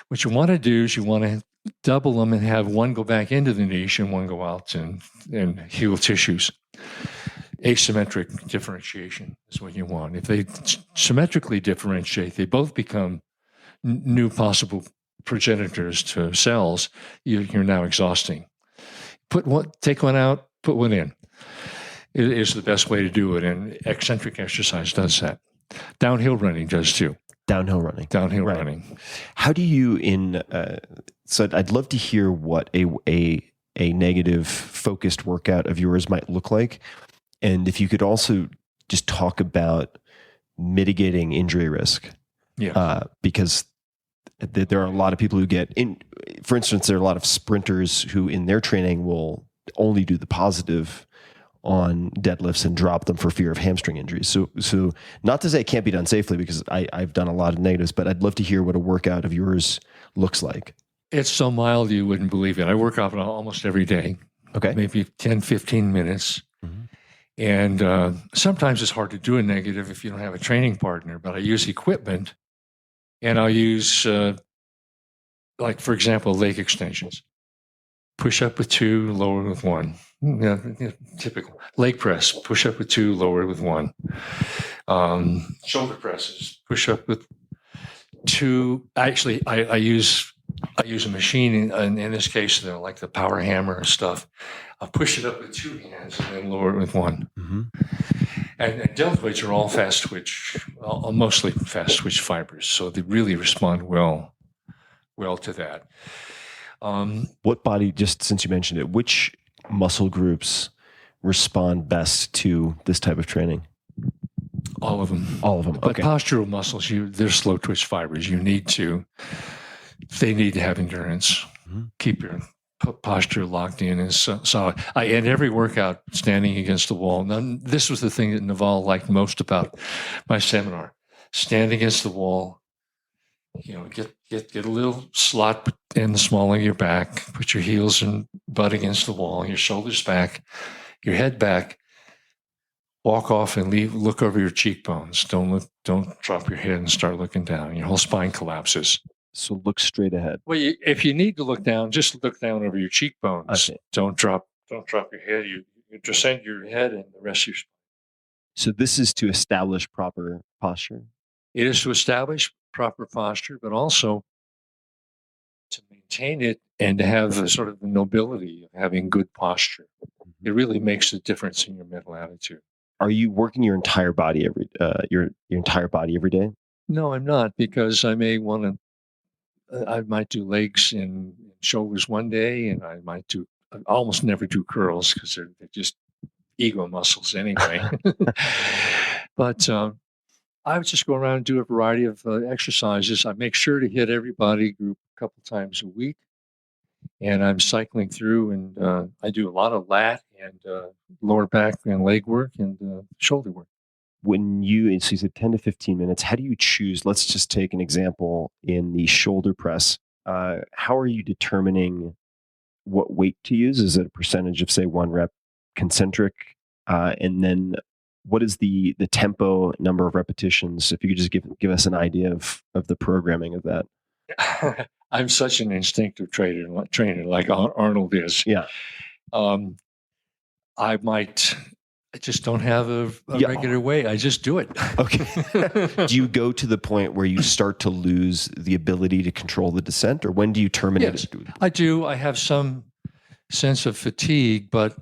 What you want to do is you want to double them and have one go back into the niche and one go out and heal tissues. Asymmetric differentiation is what you want. If they symmetrically differentiate, they both become new possible progenitors to cells. You're now exhausting. Take one out, put one in. It is the best way to do it, and eccentric exercise does that. Downhill running does too. Downhill running. Running. How do you so I'd love to hear what a negative focused workout of yours might look like. And if you could also just talk about mitigating injury risk. Yeah. Because there are a lot of people who for instance, there are a lot of sprinters who in their training will only do the positive on deadlifts and drop them for fear of hamstring injuries. So not to say it can't be done safely, because I've done a lot of negatives, but I'd love to hear what a workout of yours looks like. It's so mild you wouldn't believe it. I work out almost every day. Okay. Maybe 10, 15 minutes. Mm-hmm. And sometimes it's hard to do a negative if you don't have a training partner, but I use equipment, and I'll use, like, for example, leg extensions. Push up with 2, lower with 1. Yeah, typical. Leg press, push up with 2, lower with 1. Shoulder presses, push up with 2. Actually, I use a machine, in this case, like the power hammer and stuff. I'll push it up with 2 hands and then lower it with 1. Mm-hmm. And delta weights are all fast twitch, mostly fast twitch fibers, so they really respond well to that. What body, just since you mentioned it, which muscle groups respond best to this type of training? All of them. All of them. But okay. Postural muscles, they're slow twitch fibers. They need to have endurance. Mm-hmm. Keep your posture locked in and solid. I end every workout standing against the wall. Now, this was the thing that Naval liked most about my seminar. Stand against the wall. Get a little slot in the small of your back. Put your heels and butt against the wall. Your shoulders back. Your head back. Walk off and look over your cheekbones. Don't drop your head and start looking down. Your whole spine collapses. So look straight ahead. Well, if you need to look down, just look down over your cheekbones. Okay. Don't drop your head. You descend your head and the rest of your spine. So this is to establish proper posture? It is to establish proper posture, but also to maintain it and to have the sort of the nobility of having good posture. Mm-hmm. It really makes a difference in your mental attitude. Are you working your entire body every day? No, I'm not, because I might do legs and shoulders one day, and I almost never do curls because they're just ego muscles anyway. But I would just go around and do a variety of exercises. I make sure to hit every body group a couple times a week, and I'm cycling through, and I do a lot of lat and lower back and leg work and shoulder work. When you said 10 to 15 minutes, how do you choose? Let's just take an example in the shoulder press. How are you determining what weight to use? Is it a percentage of, say, 1 rep concentric? And then what is the tempo, number of repetitions? If you could just give us an idea of the programming of that. I'm such an instinctive trainer like Arnold is. Yeah. I just don't have a regular way. I just do it. Okay. Do you go to the point where you start to lose the ability to control the descent, or when do you terminate it? Yes, I do. I have some sense of fatigue, but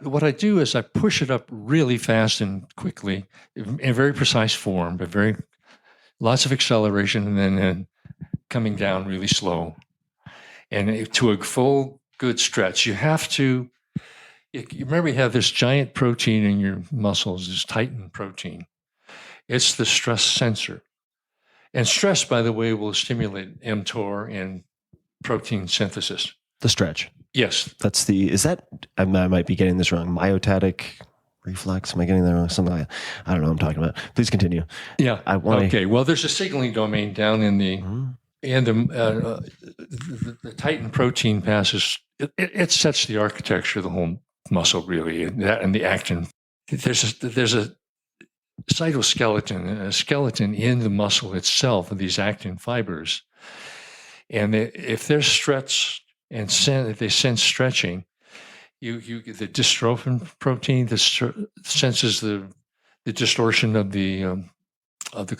what I do is I push it up really fast and quickly in very precise form, but lots of acceleration, and then coming down really slow. And to a full good stretch, you have to. You remember you have this giant protein in your muscles, this titin protein. It's the stress sensor. And stress, by the way, will stimulate mTOR and protein synthesis. The stretch. Yes. I might be getting this wrong, myotatic reflex? Am I getting that wrong? Something like that. I don't know what I'm talking about. Please continue. Yeah. Okay. Well, there's a signaling domain down in the and the Titan protein passes. It sets the architecture of the whole muscle, really, and the actin. There's a cytoskeleton, a skeleton in the muscle itself of these actin fibers, and if they're stretched and if they sense stretching, you get the dystrophin protein that senses the distortion of the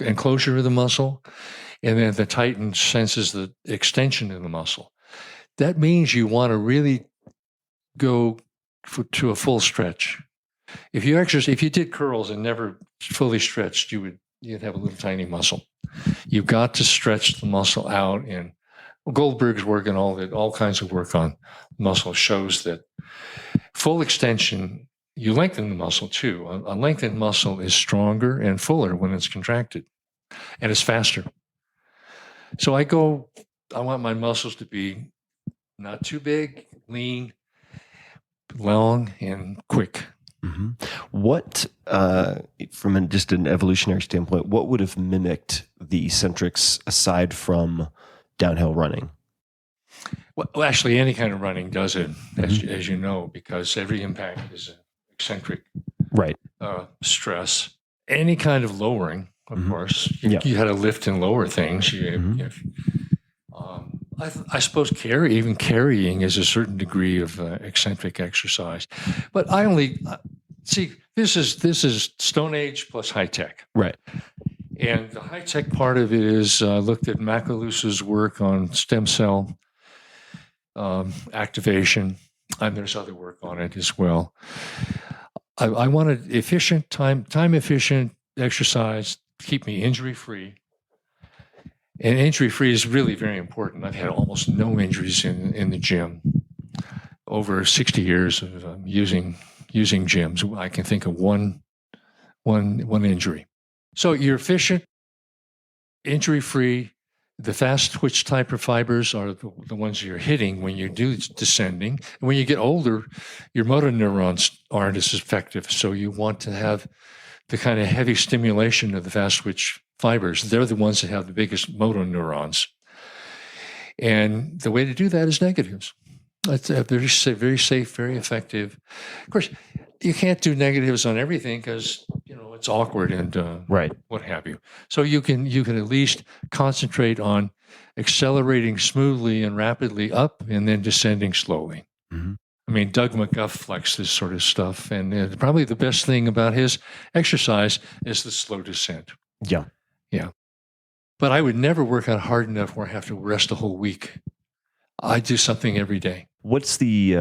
enclosure of the muscle, and then the Titan senses the extension of the muscle. That means you want to really go to a full stretch. If you did curls and never fully stretched, you'd have a little tiny muscle. You've got to stretch the muscle out, and Goldberg's work and all kinds of work on muscle shows that full extension, you lengthen the muscle too. A lengthened muscle is stronger and fuller when it's contracted, and it's faster. So I want my muscles to be not too big, lean, long, and quick. Mm-hmm. What, from just an evolutionary standpoint, what would have mimicked the eccentrics aside from downhill running? Well, actually, any kind of running does it, as you know, because every impact is an eccentric right stress. Any kind of lowering, of course. You had to lift and lower things. I suppose even carrying is a certain degree of eccentric exercise. But I only see this is Stone Age plus high tech, right? And the high tech part of it is looked at Macalusa's work on stem cell activation, and there's other work on it as well. I wanted efficient time efficient exercise to keep me injury free. And injury-free is really very important. I've had almost no injuries in the gym. Over 60 years of using gyms, I can think of one injury. So you're efficient, injury-free. The fast twitch type of fibers are the ones you're hitting when you do descending. And when you get older, your motor neurons aren't as effective. So you want to have the kind of heavy stimulation of the fast twitch fibers. They're the ones that have the biggest motor neurons. And the way to do that is negatives. It's very safe, very effective. Of course, you can't do negatives on everything because it's awkward and what have you. So you can at least concentrate on accelerating smoothly and rapidly up and then descending slowly. Mm-hmm. I mean, Doug McGuff flexed this sort of stuff, and probably the best thing about his exercise is the slow descent. Yeah. Yeah. But I would never work out hard enough where I have to rest a whole week. I do something every day. What's the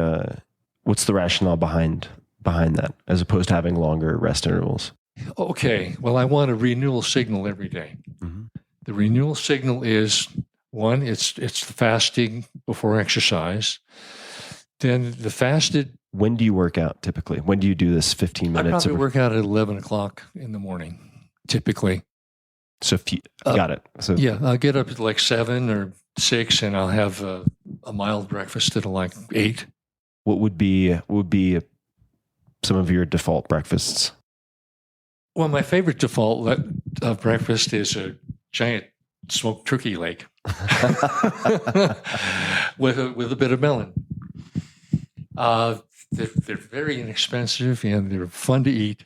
rationale behind that, as opposed to having longer rest intervals? Okay. Well, I want a renewal signal every day. Mm-hmm. The renewal signal is one, it's the fasting before exercise. Then the fasted. When do you work out typically? When do you do this 15 minutes? I probably work out at 11 o'clock in the morning, typically. So got it. So yeah, I'll get up at like 7 or 6, and I'll have a mild breakfast at like 8. What would be some of your default breakfasts? Well, my favorite default breakfast is a giant smoked turkey leg with a bit of melon. They're very inexpensive and they're fun to eat.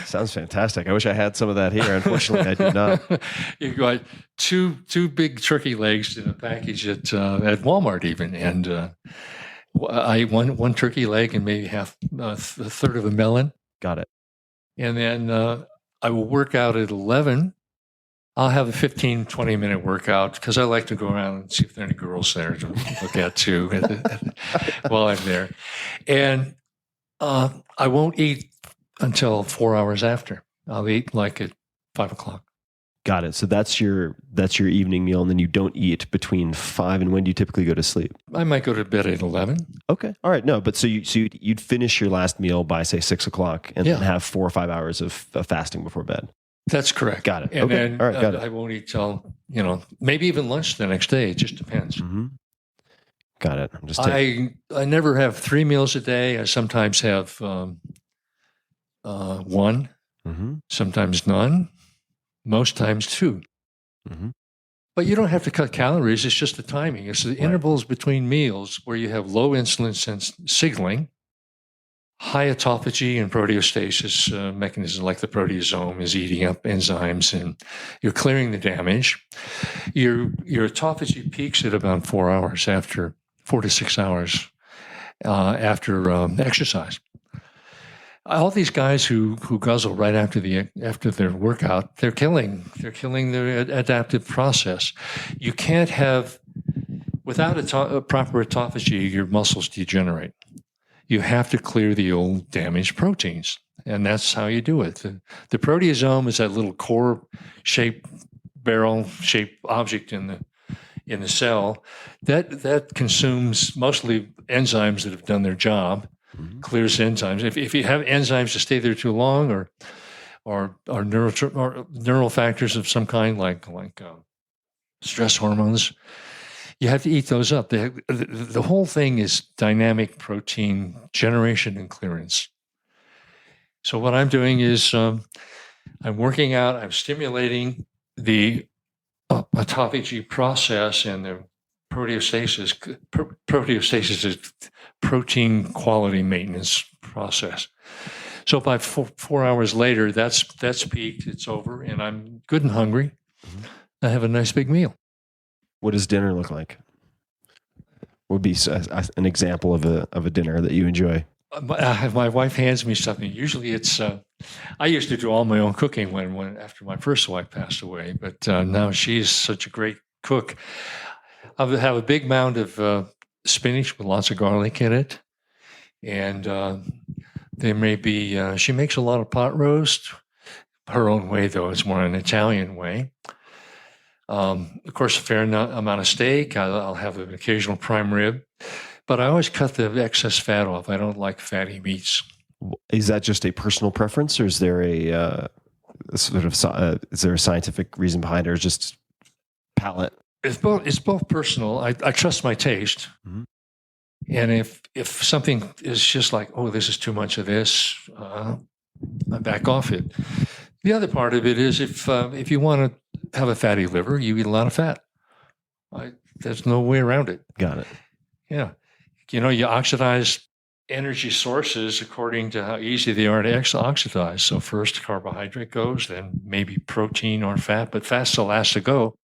Sounds fantastic. I wish I had some of that here. Unfortunately, I do not. You got two big turkey legs in a package at Walmart even, and I one turkey leg and maybe a third of a melon. Got it. And then I will work out at 11. I'll have a 15, 20-minute workout because I like to go around and see if there are any girls there to look at too while I'm there. And I won't eat until 4 hours after. I'll eat like at 5 o'clock. Got it. So that's your evening meal, and then you don't eat between 5 and when do you typically go to sleep? I might go to bed at 11. Okay. All right. No, but so you'd finish your last meal by say 6 o'clock and then have 4 or 5 hours of fasting before bed. That's correct. Got it. And okay. then all right, got it. I won't eat till, maybe even lunch the next day. It just depends. Mm-hmm. Got it. I'm just I never have 3 meals a day. I sometimes have one, sometimes none, most times 2. Mhm. But you don't have to cut calories. It's just the timing. It's the intervals between meals where you have low insulin signaling, high autophagy and proteostasis mechanisms like the proteasome is eating up enzymes and you're clearing the damage. Your autophagy peaks at about 4 hours after 4 to 6 hours after exercise. All these guys who guzzle right after their workout, they're killing their adaptive process. You can't have without a proper autophagy, your muscles degenerate. You have to clear the old damaged proteins, and that's how you do it. The proteasome is that little core-shaped barrel-shaped object in the cell that consumes mostly enzymes that have done their job. Clears enzymes. If you have enzymes to stay there too long, or neural factors of some kind, like stress hormones, you have to eat those up. The whole thing is dynamic protein generation and clearance. So what I'm doing is I'm working out. I'm stimulating the autophagy process and the proteostasis. Proteostasis is protein quality maintenance process. So by 4 hours later, that's peaked. It's over, and I'm good and hungry. I have a nice big meal. What does dinner look like? What would be an example of a dinner that you enjoy? My wife hands me something. Usually it's, I used to do all my own cooking when after my first wife passed away, but now she's such a great cook. I would have a big mound of spinach with lots of garlic in it. And there may be, she makes a lot of pot roast. Her own way, though. It's more an Italian way. Of course, a fair amount of steak. I'll have an occasional prime rib. But I always cut the excess fat off. I don't like fatty meats. Is that just a personal preference, or is there a sort of is there a scientific reason behind it, or just palate? It's both personal. I trust my taste, and if something is just like, oh, this is too much of this, I back off it. The other part of it is if you want to have a fatty liver, you eat a lot of fat. There's no way around it. Got it. Yeah. You oxidize energy sources according to how easy they are to oxidize. So first carbohydrate goes, then maybe protein or fat, but fat still has to go.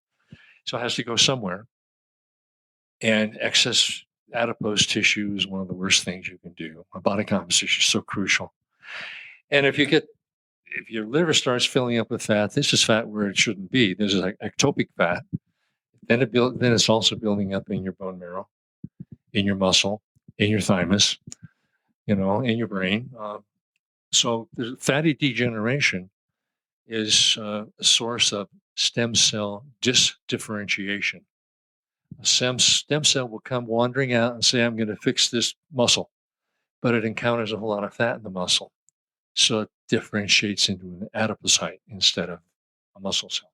So it has to go somewhere. And excess adipose tissue is one of the worst things you can do. Body composition is so crucial. And if your liver starts filling up with fat, this is fat where it shouldn't be. This is like ectopic fat. Then it's also building up in your bone marrow, in your muscle, in your thymus, in your brain. So the fatty degeneration is a source of stem cell differentiation. A stem cell will come wandering out and say, I'm going to fix this muscle, but it encounters a whole lot of fat in the muscle. So it differentiates into an adipocyte instead of a muscle cell.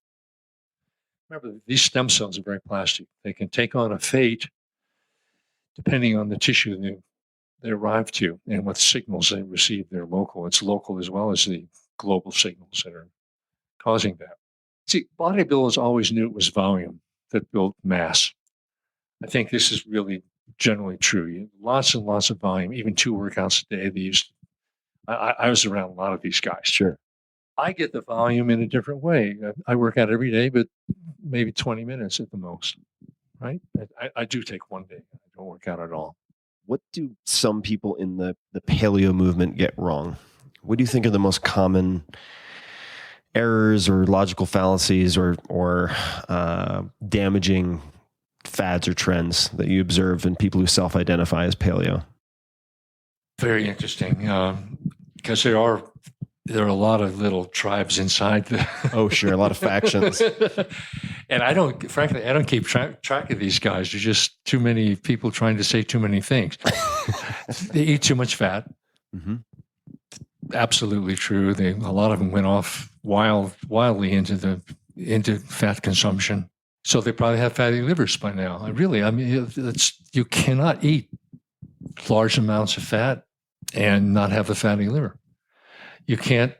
Remember, these stem cells are very plastic. They can take on a fate depending on the tissue they arrive to and what signals they receive. They're local. It's local as well as the global signals that are causing that. See, bodybuilders always knew it was volume that built mass. I think this is really generally true. Lots and lots of volume, even 2 workouts a day. I was around a lot of these guys. Sure. I get the volume in a different way. I work out every day, but maybe 20 minutes at the most, right? I do take one day. I don't work out at all. What do some people in the paleo movement get wrong? What do you think are the most common errors or logical fallacies or damaging fads or trends that you observe in people who self-identify as paleo? Very interesting, because there are a lot of little tribes inside the. Oh, sure, a lot of factions. And I don't keep track of these guys. There's just too many people trying to say too many things. They eat too much fat. Mm-hmm. Absolutely true. A lot of them went off wildly into fat consumption. So they probably have fatty livers by now. You cannot eat large amounts of fat and not have a fatty liver. You can't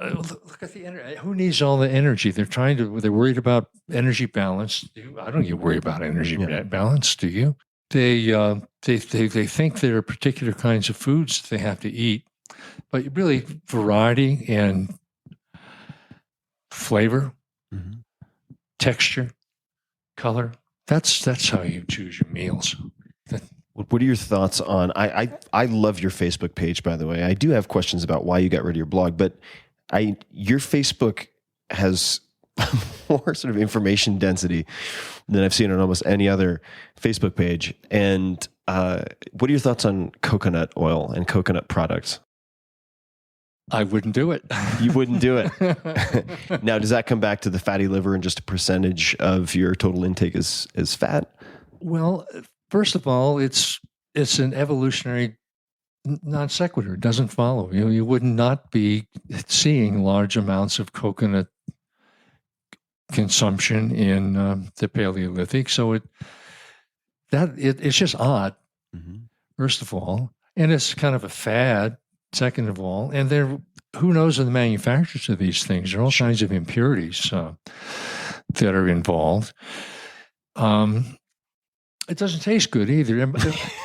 Look at the energy. Who needs all the energy? They're worried about energy balance. I don't get worried about energy balance. Do you? They think there are particular kinds of foods they have to eat, but really variety and flavor, texture, color. That's how you choose your meals. What are your thoughts on? I love your Facebook page, by the way. I do have questions about why you got rid of your blog, but your Facebook has more sort of information density than I've seen on almost any other Facebook page. And what are your thoughts on coconut oil and coconut products? I wouldn't do it. You wouldn't do it. Now, does that come back to the fatty liver and just a percentage of your total intake is fat? Well, first of all, it's an evolutionary non sequitur. It doesn't follow. You would not be seeing large amounts of coconut consumption in the Paleolithic. So it's just odd, first of all. And it's kind of a fad, second of all. And who knows the manufacturers of these things? There are all kinds of impurities that are involved. It doesn't taste good either.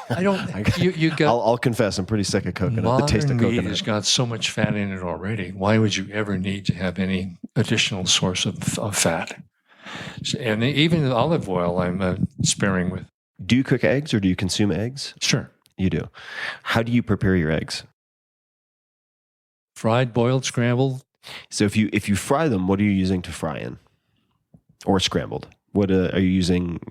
I don't. You got. I'll confess, I'm pretty sick of coconut. Modern The taste of coconut meat has got so much fat in it already. Why would you ever need to have any additional source of fat? And even olive oil, I'm sparing with. Do you cook eggs or do you consume eggs? Sure, you do. How do you prepare your eggs? Fried, boiled, scrambled. So if you fry them, what are you using to fry in? Or scrambled? What are you using?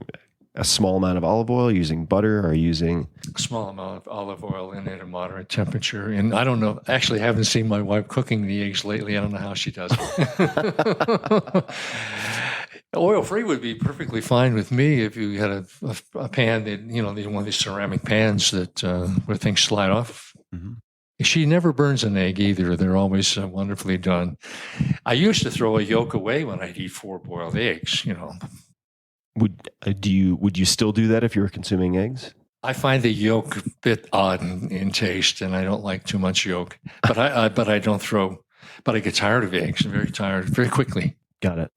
A small amount of olive oil? Are you using butter? Are you using a small amount of olive oil in at a moderate temperature? And I don't know. Actually, I haven't seen my wife cooking the eggs lately. I don't know how she does it. Oil-free would be perfectly fine with me if you had a pan that, one of these ceramic pans that where things slide off. She never burns an egg either. They're always wonderfully done. I used to throw a yolk away when I'd eat 4 boiled eggs, Would you still do that if you were consuming eggs? I find the yolk a bit odd in taste, and I don't like too much yolk. But I don't throw. But I get tired of eggs. I'm very tired very quickly. Got it.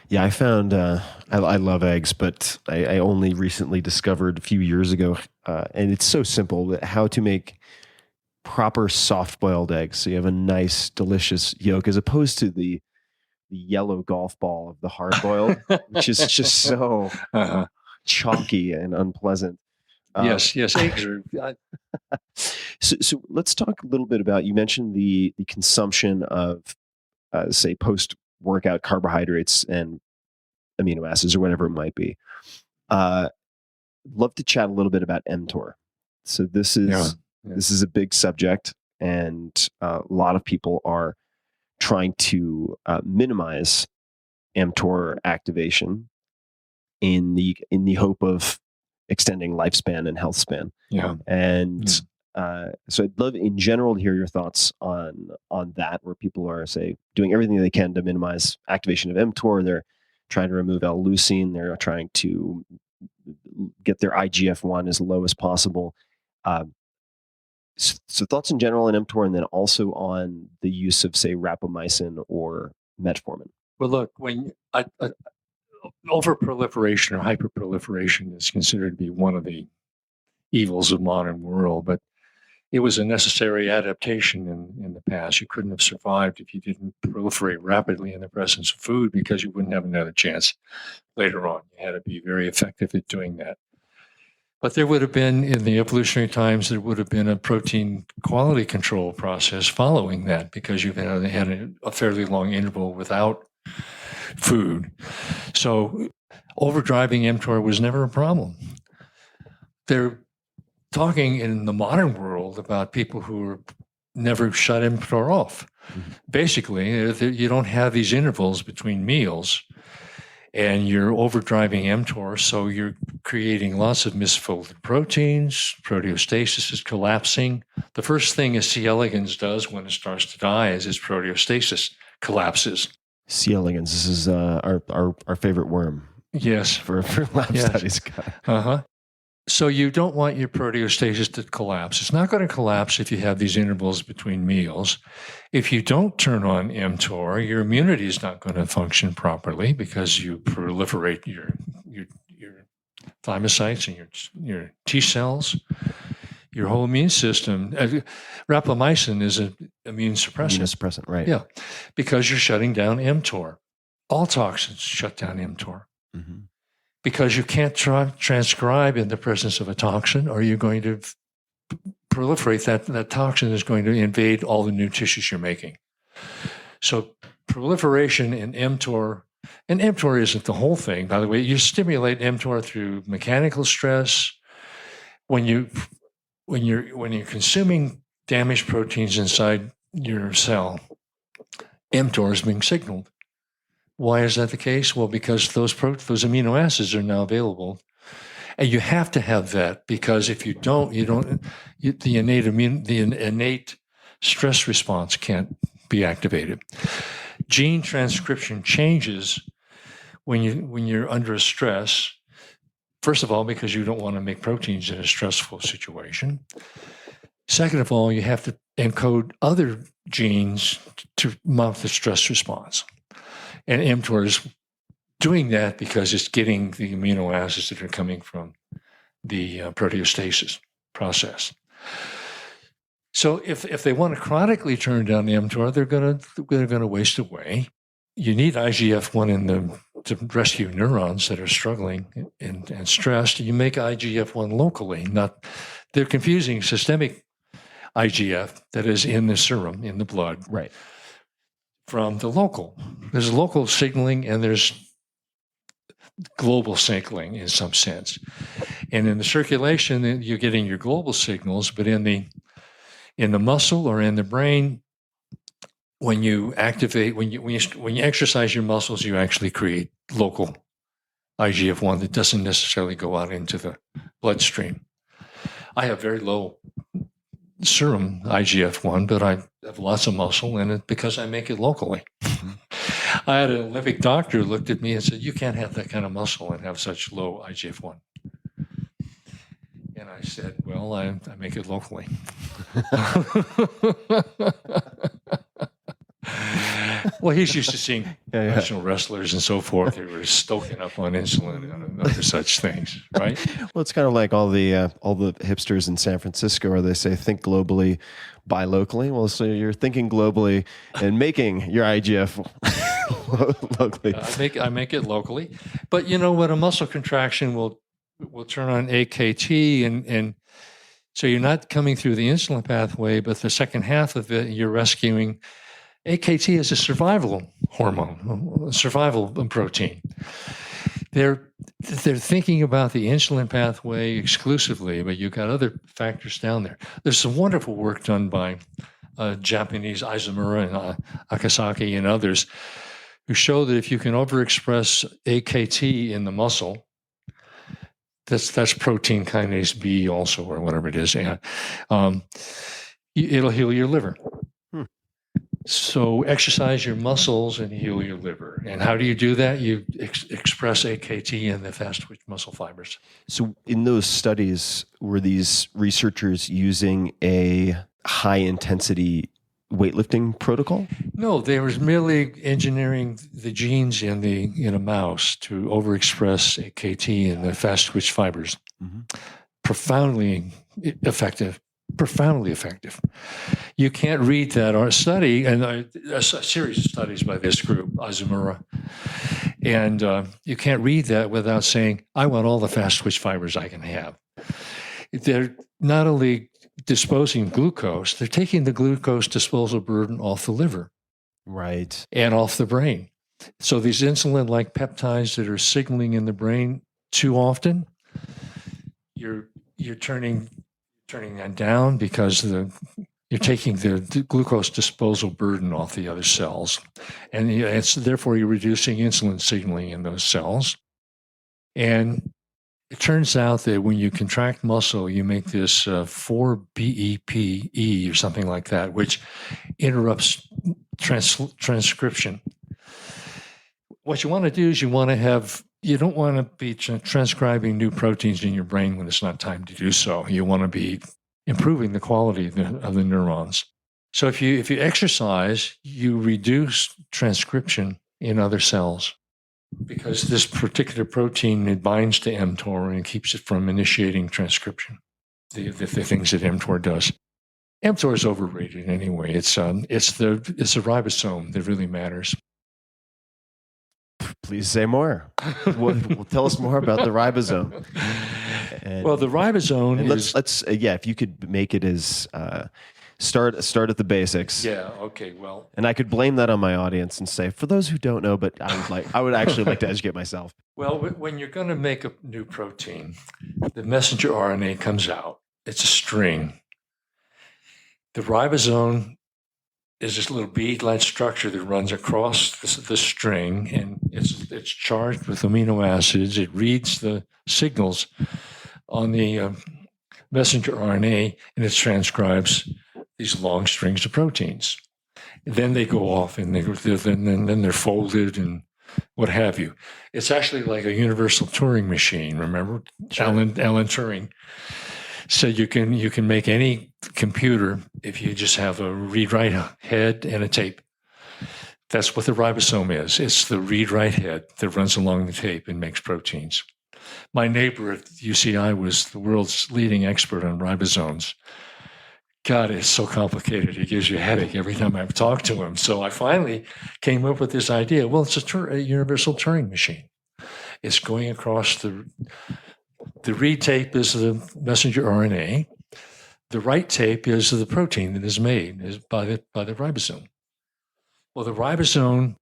Yeah, I found I love eggs, but I only recently discovered a few years ago, and it's so simple, how to make proper soft-boiled eggs. So you have a nice, delicious yolk, as opposed to the yellow golf ball of the hard boiled, which is just so chalky and unpleasant. Yes, eggs are. So let's talk a little bit about. You mentioned the consumption of, say, post-workout carbohydrates and amino acids or whatever it might be. Love to chat a little bit about mTOR. So this is a big subject, and a lot of people are trying to minimize mTOR activation in the hope of extending lifespan and health span. And so I'd love in general to hear your thoughts on that, where people are, say, doing everything they can to minimize activation of mTOR. They're trying to remove L-leucine. They're trying to get their IGF-1 as low as possible. So thoughts in general on mTOR, and then also on the use of, say, rapamycin or metformin. Well, look, when overproliferation or hyperproliferation is considered to be one of the evils of modern world, but it was a necessary adaptation in the past. You couldn't have survived if you didn't proliferate rapidly in the presence of food, because you wouldn't have another chance later on. You had to be very effective at doing that. But there would have been, in the evolutionary times, there would have been a protein quality control process following that, because you've had a fairly long interval without food. So overdriving mTOR was never a problem. They're talking in the modern world about people who never shut mTOR off. Basically, you don't have these intervals between meals, and you're overdriving mTOR, so you're creating lots of misfolded proteins. Proteostasis is collapsing. The first thing a C. elegans does when it starts to die is its proteostasis collapses. C. elegans, this is our favorite worm. Yes. For lab studies. So you don't want your proteostasis to collapse. It's not going to collapse if you have these intervals between meals. If you don't turn on mTOR, your immunity is not going to function properly because you proliferate your thymocytes and your T cells. Your whole immune system. Rapamycin is an immune suppressant. Immunosuppressant, right? Yeah, because you're shutting down mTOR. All toxins shut down mTOR. Mm-hmm. Because you can't transcribe in the presence of a toxin, or you're going to proliferate. That toxin is going to invade all the new tissues you're making. So proliferation in mTOR, and mTOR isn't the whole thing, by the way. You stimulate mTOR through mechanical stress. When you're consuming damaged proteins inside your cell, mTOR is being signaled. Why is that the case? Well, because those amino acids are now available, and you have to have that, because if you don't, the innate stress response can't be activated. Gene transcription changes when you're under stress. First of all, because you don't want to make proteins in a stressful situation. Second of all, you have to encode other genes to mount the stress response. And mTOR is doing that because it's getting the amino acids that are coming from the proteostasis process. So if they want to chronically turn down the mTOR, they're going to waste away. You need IGF-1 to rescue neurons that are struggling and stressed. You make IGF-1 locally. They're confusing systemic IGF that is in the serum, in the blood, Right. from the local. There's local signaling and there's global signaling in some sense. And in the circulation, you're getting your global signals, but in the muscle or in the brain, when you exercise your muscles, you actually create local IGF-1 that doesn't necessarily go out into the bloodstream. I have very low serum IGF-1, but I have lots of muscle in it because I make it locally. I had an Olympic doctor who looked at me and said, "You can't have that kind of muscle and have such low IGF-1." And I said, "Well, I make it locally." Well, he's used to seeing professional wrestlers and so forth who were stoking up on insulin and other such things, right? Well, it's kind of like all the hipsters in San Francisco, where they say think globally, buy locally. Well, so you're thinking globally and making your IGF locally. I make it locally, but you know what? A muscle contraction will turn on AKT, and so you're not coming through the insulin pathway, but the second half of it, you're rescuing. AKT is a survival hormone, a survival protein. They're thinking about the insulin pathway exclusively, but you've got other factors down there. There's some wonderful work done by Japanese Izumura and Akasaki and others who show that if you can overexpress AKT in the muscle, that's protein kinase B also, or whatever it is, and it'll heal your liver. So exercise your muscles and heal your liver. And how do you do that? You express AKT in the fast-twitch muscle fibers. So in those studies, were these researchers using a high-intensity weightlifting protocol? No, they were merely engineering the genes in a mouse to overexpress AKT in the fast-twitch fibers. Mm-hmm. Profoundly effective. You can't read that or study, and a series of studies by this group, Izumura, and you can't read that without saying, I want all the fast-twitch fibers I can have. They're not only disposing glucose, they're taking the glucose disposal burden off the liver. Right. And off the brain. So these insulin-like peptides that are signaling in the brain too often, you're turning that down because you're taking the glucose disposal burden off the other cells, and therefore you're reducing insulin signaling in those cells. And it turns out that when you contract muscle, you make this 4-BEPE or something like that, which interrupts transcription. What you want to do is you want to have you don't want to be transcribing new proteins in your brain when it's not time to do so. You want to be improving the quality of the neurons. So if you exercise, you reduce transcription in other cells because this particular protein, it binds to mTOR and keeps it from initiating transcription. The things that mTOR does. mTOR is overrated anyway. It's the ribosome that really matters. Please say more. Tell us more about the ribosome. And, well, the ribosome and is... let's if you could make it as start at the basics. Yeah. Okay. Well, and I could blame that on my audience and say, for those who don't know, but I would actually like to educate myself. Well, when you're going to make a new protein, the messenger RNA comes out. It's a string. The ribosome is this little bead-like structure that runs across the string, and it's charged with amino acids. It reads the signals on the messenger RNA, and it transcribes these long strings of proteins. And then they go off, and then they're folded and what have you. It's actually like a universal Turing machine. Remember, sure. Alan Turing said you can make any computer if you just have a read-write head and a tape. That's what the ribosome is. It's the read-write head that runs along the tape and makes proteins. My neighbor at UCI was the world's leading expert on ribosomes. God, it's so complicated. It gives you a headache every time I talk to him. So I finally came up with this idea. Well, it's a universal Turing machine. It's going across the read tape is the messenger RNA. The write tape is the protein that is made by the ribosome. Well, the ribosome,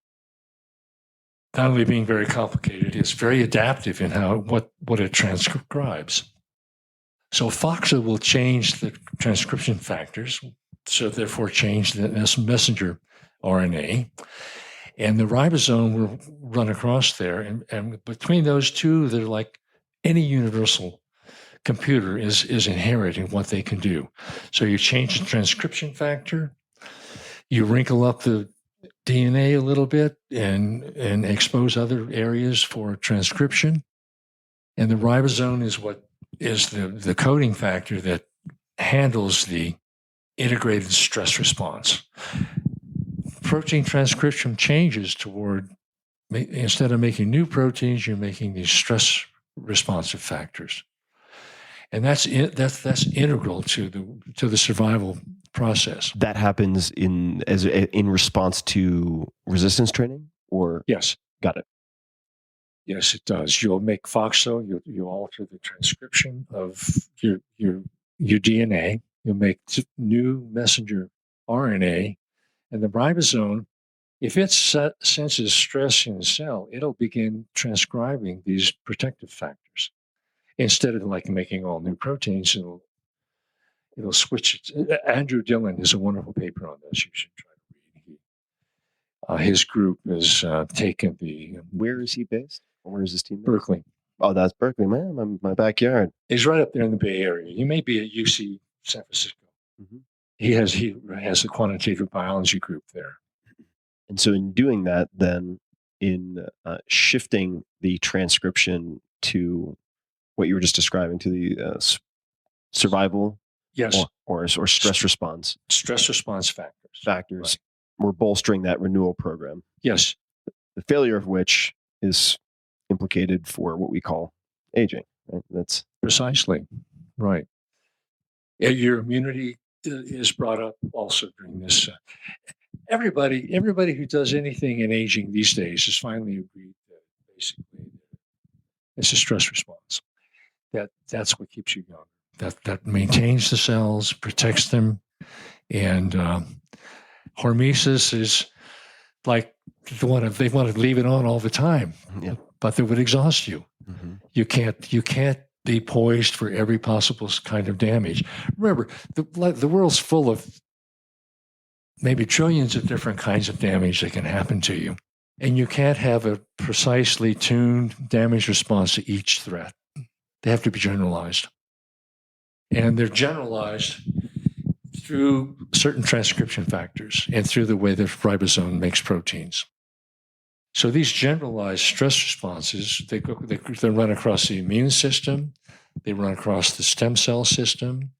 not only being very complicated, it's very adaptive in what it transcribes. So FOXA will change the transcription factors, so therefore change the messenger RNA. And the ribosome will run across there. And between those two, they're like any universal computer is inherent in what they can do. So you change the transcription factor, you wrinkle up the DNA a little bit and expose other areas for transcription. And the ribosome is what is the coding factor that handles the integrated stress response. Protein transcription changes toward, instead of making new proteins, you're making these stress responsive factors. And that's integral to the survival process. That happens in response to resistance training, or yes, got it. Yes, it does. You'll make FOXO. You alter the transcription of your DNA. You'll make new messenger RNA, and the ribosome, if it senses stress in the cell, it'll begin transcribing these protective factors. Instead of like making all new proteins, it'll switch it. Andrew Dillon has a wonderful paper on this. You should try to read. His group has taken the. Where is he based? Or where is his team based? Berkeley. Oh, that's Berkeley, man. My backyard. He's right up there in the Bay Area. You may be at UC San Francisco. Mm-hmm. He has a quantitative biology group there. And so in doing that, then in shifting the transcription to what you were just describing, to the survival, yes, or stress response. Stress response factors. Right. We're bolstering that renewal program. Yes. The failure of which is implicated for what we call aging. Right? That's precisely right. Your immunity is brought up also during this. Everybody who does anything in aging these days has finally agreed that basically it's a stress response. That's what keeps you young. That maintains the cells, protects them, and hormesis is like they want to leave it on all the time, yeah. But it would exhaust you. Mm-hmm. You can't be poised for every possible kind of damage. Remember, the world's full of maybe trillions of different kinds of damage that can happen to you, and you can't have a precisely tuned damage response to each threat. They have to be generalized, and they're generalized through certain transcription factors and through the way the ribosome makes proteins. So these generalized stress responses, they run across the immune system, they run across the stem cell system,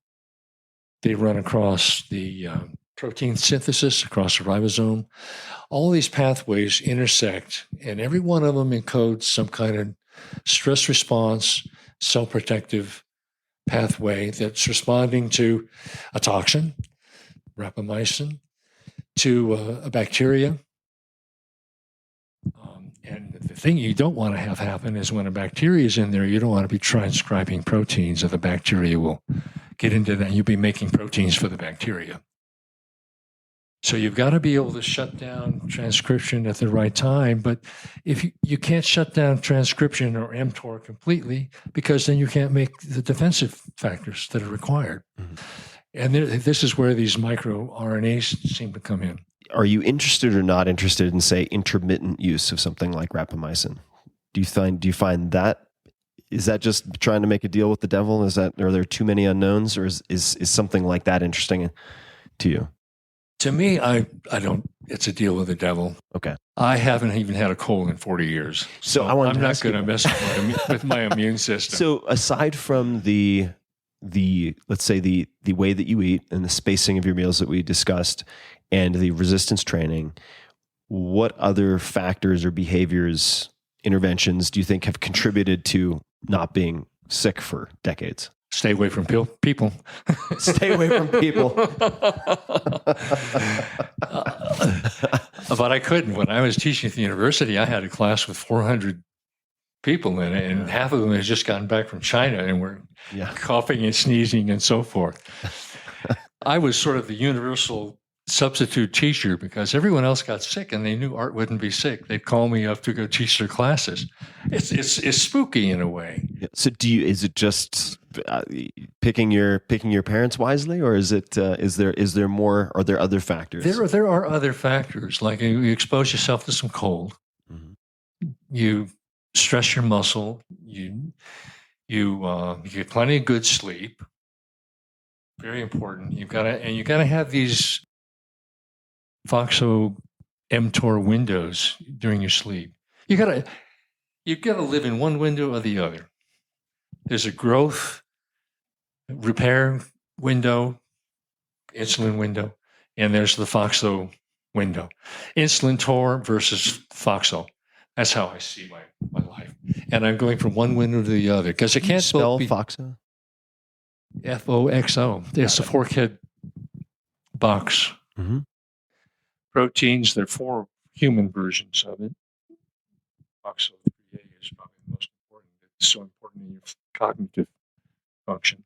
they run across the protein synthesis, across the ribosome. All these pathways intersect, and every one of them encodes some kind of stress response, cell protective pathway that's responding to a toxin, rapamycin, to a bacteria. And the thing you don't want to have happen is when a bacteria is in there, you don't want to be transcribing proteins, or the bacteria will get into that. You'll be making proteins for the bacteria. So you've got to be able to shut down transcription at the right time. But if you can't shut down transcription or mTOR completely, because then you can't make the defensive factors that are required. Mm-hmm. And this is where these microRNAs seem to come in. Are you interested or not interested in, say, intermittent use of something like rapamycin? Do you find that, is that just trying to make a deal with the devil? Are there too many unknowns, or is something like that interesting to you? To me, I don't. It's a deal with the devil. Okay. I haven't even had a cold in 40 years, so I'm not going to mess with my immune system. So aside from the let's say the way that you eat and the spacing of your meals that we discussed, and the resistance training, what other factors or behaviors, interventions do you think have contributed to not being sick for decades? Stay away from people. Stay away from people. But I couldn't. When I was teaching at the university, I had a class with 400 people in it, and half of them had just gotten back from China and were coughing and sneezing and so forth. I was sort of the universal substitute teacher because everyone else got sick and they knew Art wouldn't be sick. They'd call me up to go teach their classes. It's spooky in a way. So is it just picking your parents wisely, or is there more? Are there other factors? There are other factors, like you expose yourself to some cold, mm-hmm. You stress your muscle, you get plenty of good sleep. Very important. You gotta have these FOXO mTOR windows during your sleep. You gotta live in one window or the other. There's a growth, repair window, insulin window, and there's the FOXO window. Insulin TOR versus FOXO. That's how I see my life. And I'm going from one window to the other because it can't spell FOXO. FOXO. It's a forkhead box. Mm-hmm. Proteins, there are 4 human versions of it. FOXO3A is probably the most important. It's so important in your cognitive function.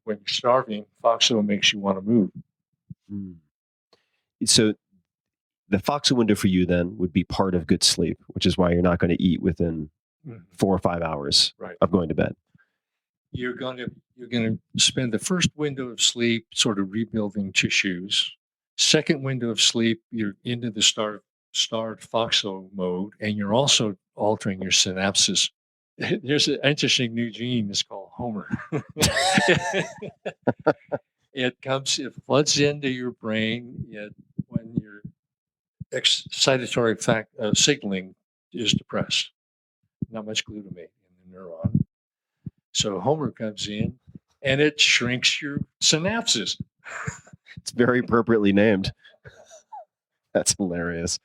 When you're starving, FOXO makes you want to move. Mm. So the FOXO window for you then would be part of good sleep, which is why you're not going to eat within 4 or 5 hours of going to bed. You're going to spend the first window of sleep sort of rebuilding tissues. Second window of sleep, you're into the starved FOXO mode, and you're also altering your synapses. There's an interesting new gene. It's called Homer. It floods into your brain when your excitatory signaling is depressed. Not much glutamate in the neuron. So Homer comes in, and it shrinks your synapses. It's very appropriately named. That's hilarious.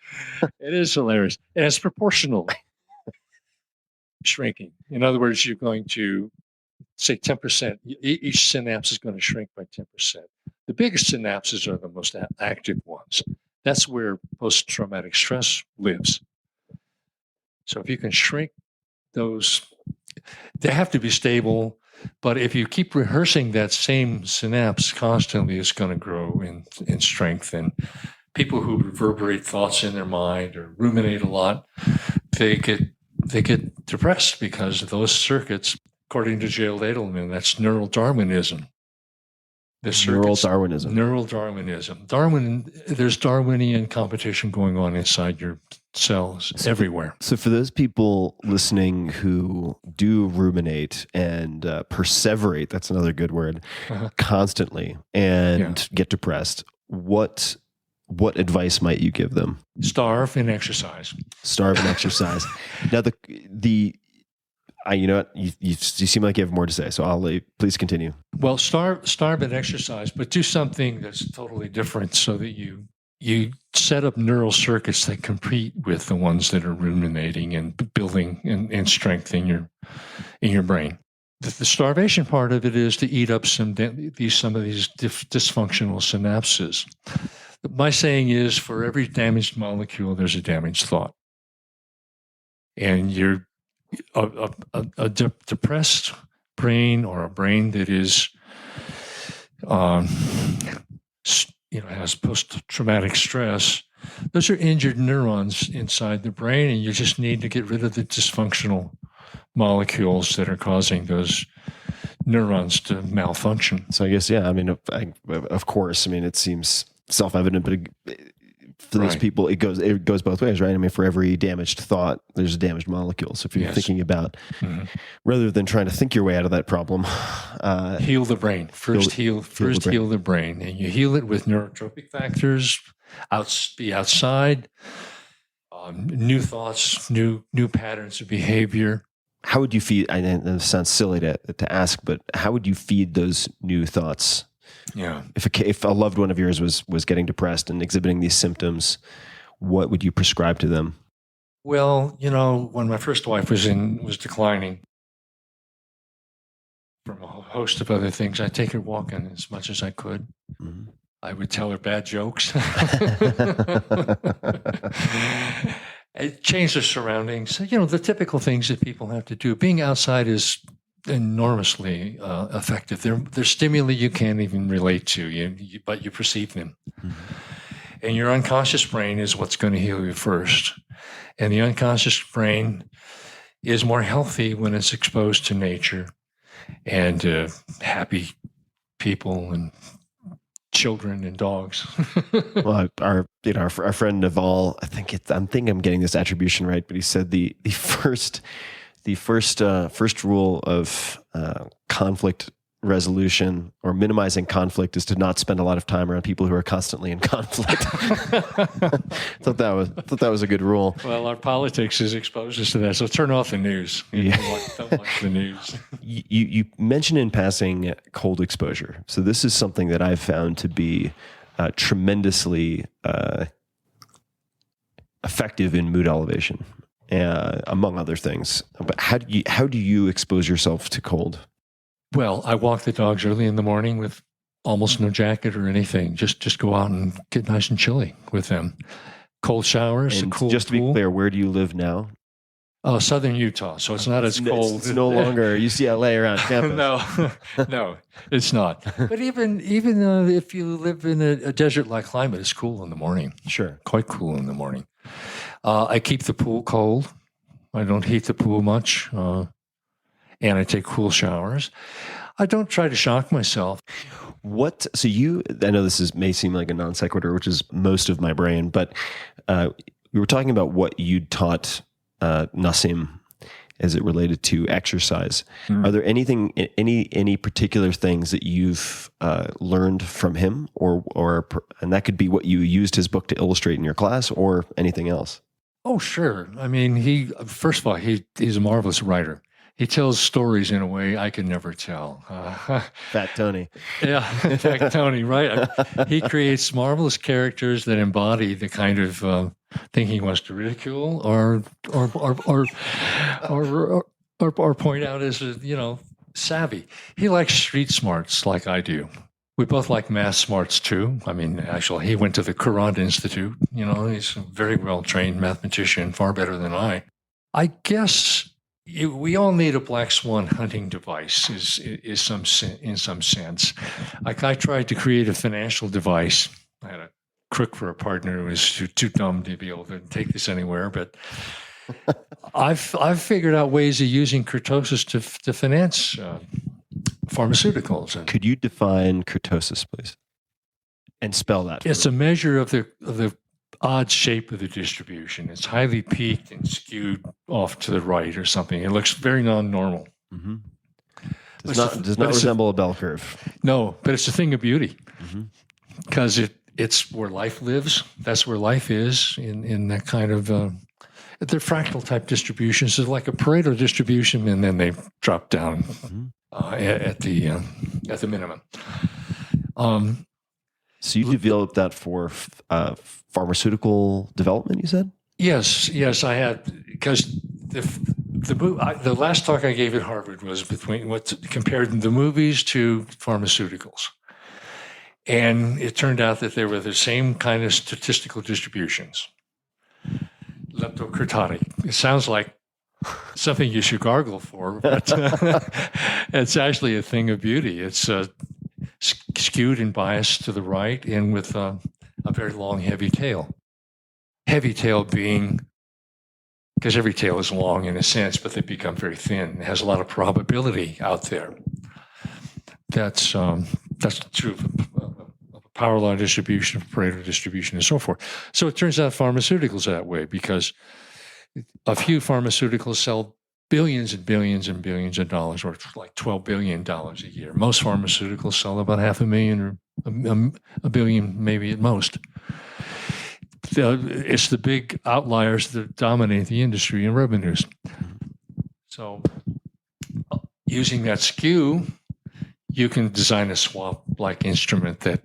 It is hilarious. And it's proportional shrinking. In other words, you're going to say 10%. Each synapse is going to shrink by 10%. The biggest synapses are the most active ones. That's where post-traumatic stress lives. So if you can shrink those, they have to be stable. But if you keep rehearsing that same synapse constantly, it's going to grow in strength. And people who reverberate thoughts in their mind or ruminate a lot, they get depressed because of those circuits. According to Gerald Edelman, that's neural Darwinism. Neural Darwinism. Neural Darwinism. There's Darwinian competition going on inside your cells everywhere. So for those people listening who do ruminate and perseverate, that's another good word, constantly and get depressed, what what advice might you give them? Starve and exercise. Starve and exercise. Now, you know what? You seem like you have more to say, so please continue. Well, starve and exercise, but do something that's totally different so that you set up neural circuits that compete with the ones that are ruminating and building and strength in your brain. The starvation part of it is to eat up some of these dysfunctional synapses. My saying is, for every damaged molecule, there's a damaged thought. And a depressed brain, or a brain that is, has post-traumatic stress, those are injured neurons inside the brain, and you just need to get rid of the dysfunctional molecules that are causing those neurons to malfunction. So I guess, yeah, I mean, of course, I mean, it seems self-evident, but for those people, it goes both ways, right? I mean, for every damaged thought, there's a damaged molecule. So if you're thinking about, rather than trying to think your way out of that problem, heal the brain. Heal the brain, and you heal it with neurotropic factors. Be outside, new thoughts, new patterns of behavior. How would you feed? I know it sounds silly to ask, but how would you feed those new thoughts? Yeah. If a loved one of yours was getting depressed and exhibiting these symptoms, what would you prescribe to them? Well, when my first wife was declining from a host of other things, I'd take her walking as much as I could. Mm-hmm. I would tell her bad jokes. Change the surroundings. The typical things that people have to do. Being outside is enormously effective. They're stimuli you can't even relate to, but you perceive them. Mm-hmm. And your unconscious brain is what's going to heal you first. And the unconscious brain is more healthy when it's exposed to nature and happy people and children and dogs. Well, our friend Naval, I think I'm getting this attribution right, but he said the first rule of conflict resolution or minimizing conflict is to not spend a lot of time around people who are constantly in conflict. thought that was a good rule. Well, our politics is exposed us to that, so turn off the news. Don't watch the news. You mentioned in passing cold exposure. So this is something that I've found to be tremendously effective in mood elevation, among other things. But how do you expose yourself to cold? Well, I walk the dogs early in the morning with almost no jacket or anything. Just go out and get nice and chilly with them. Cold showers, and a cool just to be pool. clear, where do you live now? Oh, southern Utah. So it's not as cold. It's no longer UCLA around campus. No, it's not. But even if you live in a desert-like climate, it's cool in the morning. Sure. Quite cool in the morning. I keep the pool cold. I don't heat the pool much. And I take cool showers. I don't try to shock myself. I know this may seem like a non sequitur, which is most of my brain, but we were talking about what you'd taught Nassim as it related to exercise. Are there any particular things that you've learned from him, and that could be what you used his book to illustrate in your class, or anything else? Oh, sure. I mean, first of all, he's a marvelous writer. He tells stories in a way I can never tell. Fat Tony. Yeah, Fat Tony, right? He creates marvelous characters that embody the kind of thing he wants to ridicule or point out as savvy. He likes street smarts like I do. We both like math smarts too. I mean, actually, he went to the Courant Institute. He's a very well-trained mathematician, far better than I. I guess we all need a black swan hunting device in some sense. Like I tried to create a financial device. I had a crook for a partner who was too dumb to be able to take this anywhere, but I've figured out ways of using kurtosis to finance pharmaceuticals. Could you define kurtosis, please, and spell that? It's a measure of the odd shape of the distribution. It's highly peaked and skewed off to the right or something. It looks very non-normal. Mm-hmm. Does not resemble a bell curve. No, but it's a thing of beauty because it's where life lives. That's where life is in that kind of they're fractal type distributions. So like a Pareto distribution, and then they drop down at the minimum. So you developed that for pharmaceutical development, you said? Yes, I had, because the last talk I gave at Harvard was between what compared the movies to pharmaceuticals, and it turned out that they were the same kind of statistical distributions. Leptokurtotic. It sounds like something you should gargle for, but it's actually a thing of beauty. It's skewed and biased to the right, and with a very long, heavy tail. Heavy tail being, because every tail is long in a sense, but they become very thin. It has a lot of probability out there. That's true of a power law distribution, of Pareto distribution, and so forth. So it turns out pharmaceuticals that way, because a few pharmaceuticals sell billions and billions and billions of dollars, or like $12 billion a year. Most pharmaceuticals sell about $500,000 or $1 billion, maybe at most. It's the big outliers that dominate the industry in revenues. So using that skew, you can design a swamp-like instrument that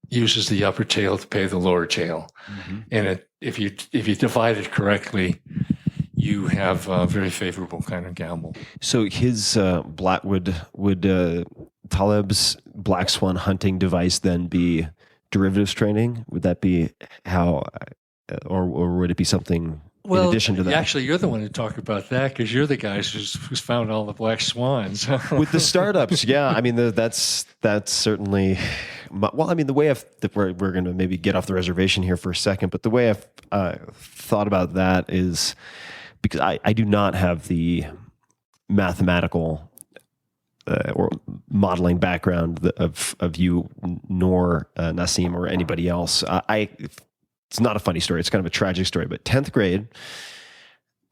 uses the upper tail to pay the lower tail. Mm-hmm. And if you divide it correctly, you have a very favorable kind of gamble. So his would Taleb's black swan hunting device then be derivatives trading? Would that be how, or would it be something in addition to that? Actually, you're the one to talk about that, because you're the guys who's found all the black swans. With the startups, yeah. I mean, that's certainly. Well, I mean, the way we're going to maybe get off the reservation here for a second, but the way I've thought about that is because I do not have the mathematical or modeling background of you, nor Nassim or anybody else. It's not a funny story. It's kind of a tragic story. But 10th grade,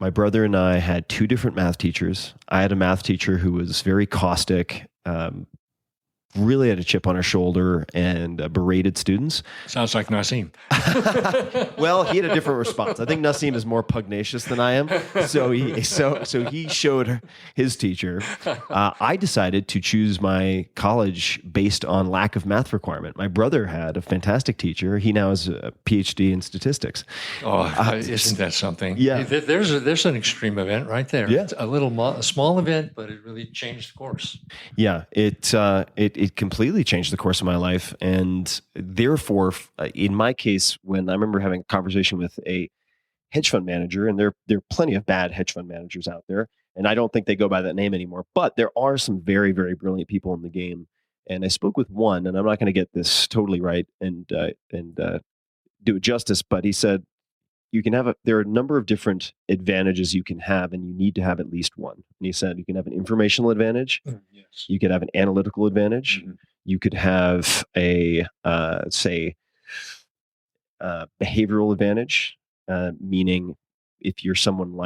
my brother and I had two different math teachers. I had a math teacher who was very caustic, really had a chip on her shoulder, and berated students. Sounds like Nassim. Well, he had a different response. I think Nassim is more pugnacious than I am. So he showed his teacher. I decided to choose my college based on lack of math requirement. My brother had a fantastic teacher. He now has a PhD in statistics. Oh, isn't that something? Yeah. There's an extreme event right there. Yeah. It's a small event, but it really changed the course. Yeah, it completely changed the course of my life. And therefore, in my case, when I remember having a conversation with a hedge fund manager, and there are plenty of bad hedge fund managers out there, and I don't think they go by that name anymore, but there are some very, very brilliant people in the game. And I spoke with one, and I'm not going to get this totally right and do it justice, but he said, there are a number of different advantages you can have, and you need to have at least one. And he said, you can have an informational advantage. Yes. You could have an analytical advantage. Mm-hmm. You could have a, behavioral advantage, meaning if you're someone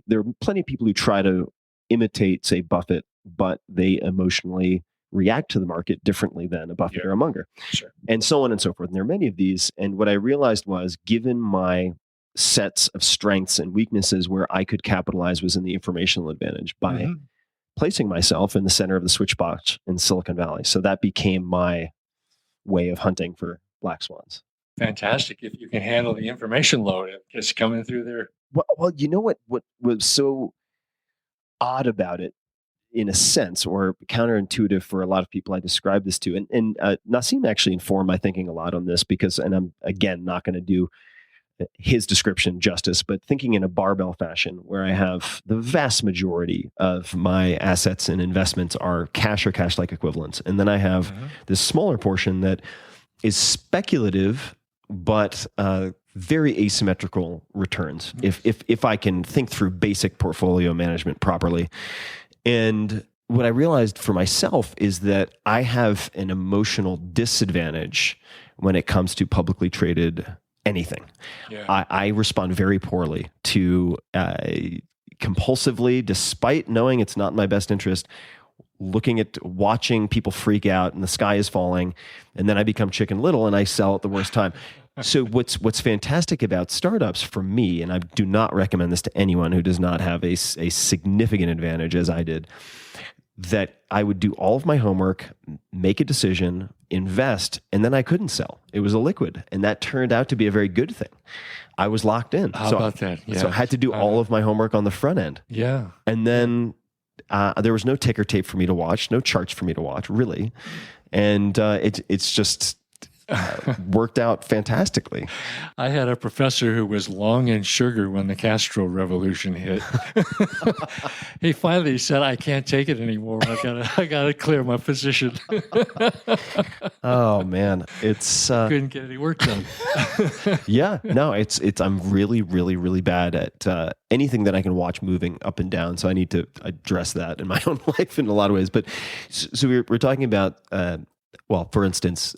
there are plenty of people who try to imitate, say, Buffett, but they emotionally react to the market differently than a Buffett or a Munger, sure, and so on and so forth. And there are many of these. And what I realized was, given my sets of strengths and weaknesses, where I could capitalize was in the informational advantage by placing myself in the center of the switch box in Silicon Valley. So that became my way of hunting for black swans. Fantastic. If you can handle the information load just coming through there. Well, you know what was so odd about it, in a sense, or counterintuitive for a lot of people I describe this to, and Nassim actually informed my thinking a lot on this, because, and I'm again not going to do his description justice, but thinking in a barbell fashion, where I have the vast majority of my assets and investments are cash or cash-like equivalents. And then I have this smaller portion that is speculative, but very asymmetrical returns, if I can think through basic portfolio management properly. And what I realized for myself is that I have an emotional disadvantage when it comes to publicly traded anything. Yeah. I respond very poorly to compulsively, despite knowing it's not in my best interest, watching people freak out and the sky is falling, and then I become Chicken Little and I sell at the worst time. So what's fantastic about startups for me, and I do not recommend this to anyone who does not have a significant advantage as I did, that I would do all of my homework, make a decision, invest, and then I couldn't sell. It was a liquid, and that turned out to be a very good thing. I was locked in. How about that? Yeah. So I had to do all of my homework on the front end. Yeah. And then there was no ticker tape for me to watch, no charts for me to watch, really. And it's just worked out fantastically. I had a professor who was long in sugar when the Castro Revolution hit. He finally said, "I can't take it anymore. I gotta clear my position." Oh man, it's couldn't get any work done. Yeah, no, it's I'm really, really, really bad at anything that I can watch moving up and down. So I need to address that in my own life in a lot of ways. But so we're talking about. Well, for instance,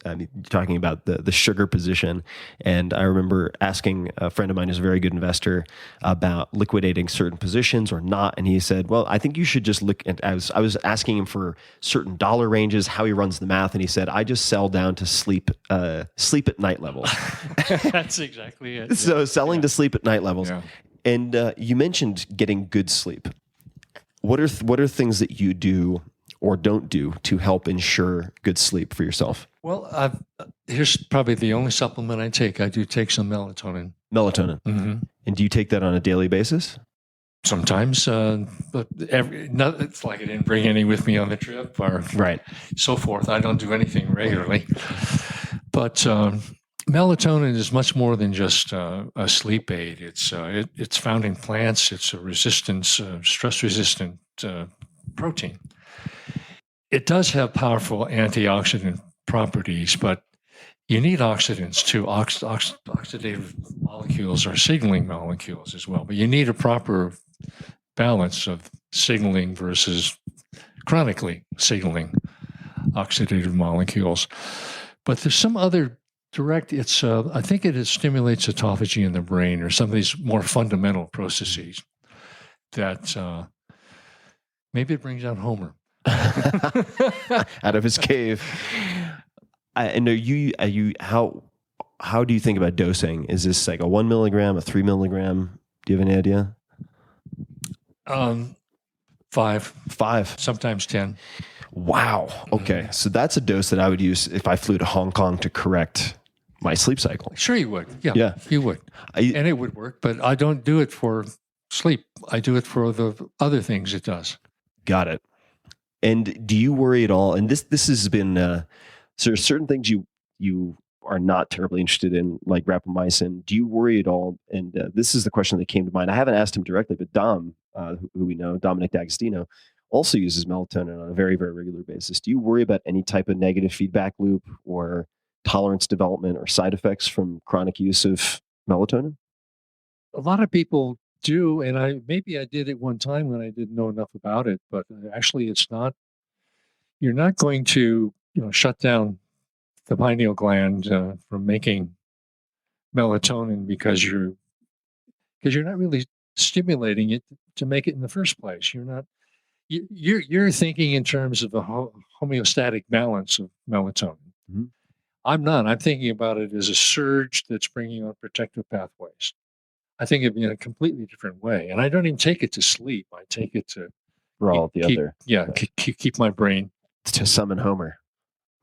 talking about the sugar position, and I remember asking a friend of mine who's a very good investor about liquidating certain positions or not, and he said, "Well, I think you should just look." And I was asking him for certain dollar ranges, how he runs the math, and he said, "I just sell down to sleep at night levels." That's exactly it. So selling to sleep at night levels, Yeah. and you mentioned getting good sleep. What are things that you do or don't do to help ensure good sleep for yourself? Well, here's probably the only supplement I take. I do take some melatonin. Melatonin. Mm-hmm. And do you take that on a daily basis? Sometimes, but it's like I didn't bring any with me on the trip or Right. so forth. I don't do anything regularly. But melatonin is much more than just a sleep aid. It's found in plants. It's a stress-resistant protein. It does have powerful antioxidant properties, but you need oxidants too. Oxidative molecules are signaling molecules as well, but you need a proper balance of signaling versus chronically signaling oxidative molecules. But there's some other direct, I think it stimulates autophagy in the brain or some of these more fundamental processes that maybe it brings out Homer. Out of his cave. And how do you think about dosing? Is this like a 1 milligram, a 3 milligram? Do you have any idea? 5, sometimes 10. Wow. Okay. So that's a dose that I would use if I flew to Hong Kong to correct my sleep cycle. Sure you would. Yeah. Yeah. You would. And it would work, but I don't do it for sleep. I do it for the other things it does. Got it. And do you worry at all? And this has been so there's certain things you are not terribly interested in, like rapamycin. Do you worry at all? And this is the question that came to mind. I haven't asked him directly, but Dom, who we know, Dominic D'Agostino, also uses melatonin on a very, very regular basis. Do you worry about any type of negative feedback loop or tolerance development or side effects from chronic use of melatonin? A lot of people do, and maybe I did it one time when I didn't know enough about it, but actually it's not. You're not going to shut down the pineal gland from making melatonin because you're not really stimulating it to make it in the first place. You're thinking in terms of the homeostatic balance of melatonin. Mm-hmm. I'm not. I'm thinking about it as a surge that's bringing on protective pathways. I think of it in a completely different way. And I don't even take it to sleep. I take it to keep my brain. To summon Homer.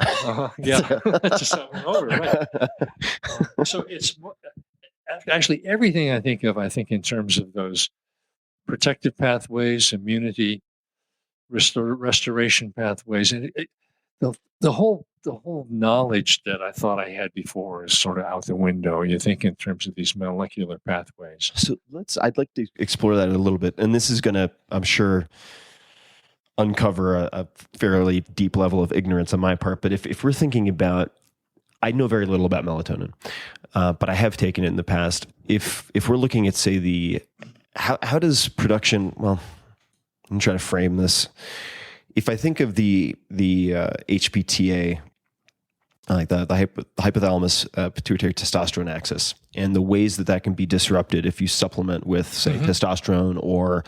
To summon Homer, right. So it's actually everything I think in terms of those protective pathways, immunity, restoration pathways. And the whole knowledge that I thought I had before is sort of out the window. You think in terms of these molecular pathways. So I'd like to explore that a little bit. And this is going to, I'm sure, uncover a fairly deep level of ignorance on my part. But if we're thinking about, I know very little about melatonin, but I have taken it in the past. If we're looking at, say, how does production, well, I'm trying to frame this. If I think of the HPTA, like the hypothalamus pituitary testosterone axis, and the ways that can be disrupted if you supplement with, say, testosterone or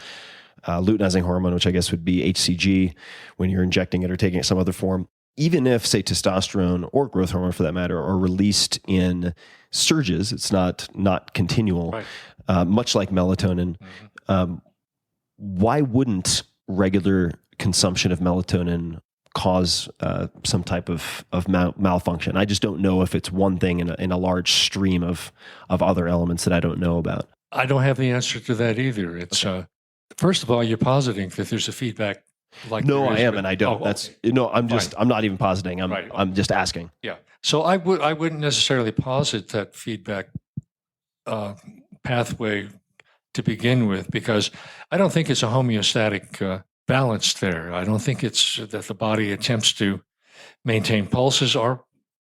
luteinizing hormone, which I guess would be HCG when you're injecting it or taking it some other form. Even if, say, testosterone or growth hormone, for that matter, are released in surges, it's not continual, Right. much like melatonin. Why wouldn't regular consumption of melatonin cause some type of malfunction? I just don't know if it's one thing in a large stream of other elements that I don't know about. I don't have the answer to that either. It's first of all, you're positing that there's a feedback. Like No, there is I am, with- and I don't. Oh, That's okay. no. I'm just. Fine. I'm not even positing. Right. I'm just asking. Yeah. So I wouldn't necessarily posit that feedback pathway to begin with, because I don't think it's a homeostatic balance there. I don't think it's that the body attempts to maintain pulses or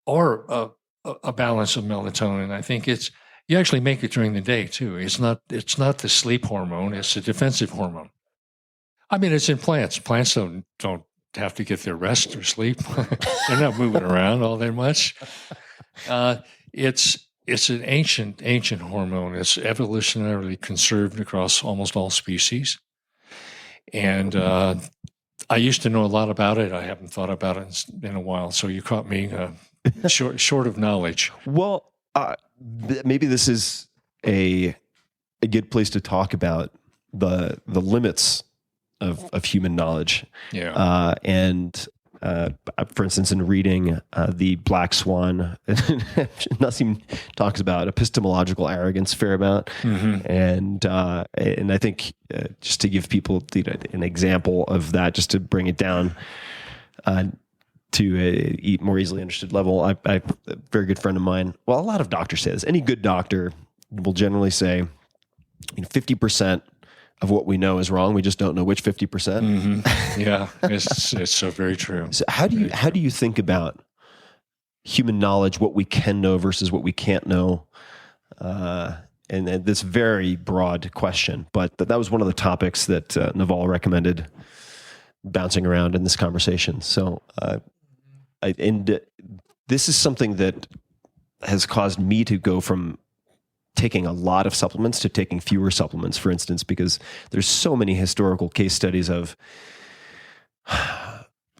a balance of melatonin. I think it's you actually make it during the day too. It's not the sleep hormone. It's a defensive hormone. I mean, it's in plants. Plants don't have to get their rest or sleep. They're not moving around all that much. It's an ancient hormone. It's evolutionarily conserved across almost all species. And I used to know a lot about it. I haven't thought about it in a while. So you caught me short of knowledge. Well, maybe this is a good place to talk about the limits of human knowledge. Yeah. For instance, in reading the Black Swan, Nassim talks about epistemological arrogance a fair amount, and I think just to give people an example of that, just to bring it down to a more easily understood level, a very good friend of mine. Well, a lot of doctors say this. Any good doctor will generally say, 50% of what we know is wrong. We just don't know which 50%. Yeah, it's so very true. So how do you think about human knowledge, what we can know versus what we can't know? And this very broad question, but that was one of the topics that Naval recommended bouncing around in this conversation. So, this is something that has caused me to go from taking a lot of supplements to taking fewer supplements, for instance, because there's so many historical case studies of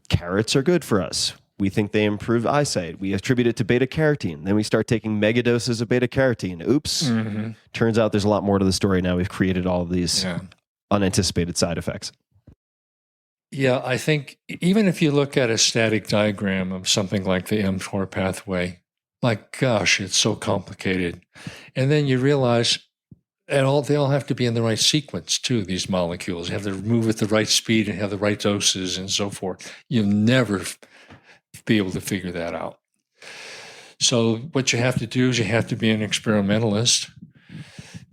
carrots are good for us. We think they improve eyesight. We attribute it to beta carotene. Then we start taking mega doses of beta carotene. Oops. Turns out there's a lot more to the story now. We've created all of these unanticipated side effects. Yeah, I think even if you look at a static diagram of something like the mTOR pathway, like, gosh, it's so complicated. And then you realize they all have to be in the right sequence, too, these molecules. You have to move at the right speed and have the right doses and so forth. You'll never be able to figure that out. So what you have to do is you have to be an experimentalist,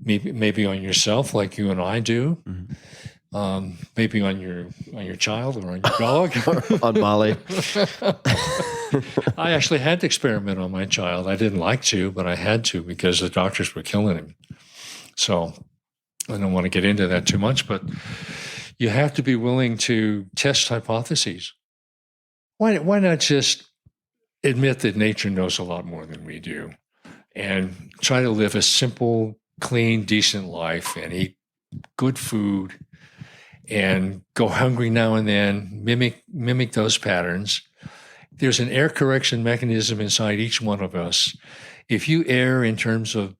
maybe on yourself like you and I do. Maybe on your child or on your dog. On Molly. I actually had to experiment on my child. I didn't like to, but I had to because the doctors were killing him. So I don't want to get into that too much, but you have to be willing to test hypotheses. Why not just admit that nature knows a lot more than we do and try to live a simple, clean, decent life and eat good food and go hungry now and then, mimic those patterns. There's an error correction mechanism inside each one of us. If you err in terms of,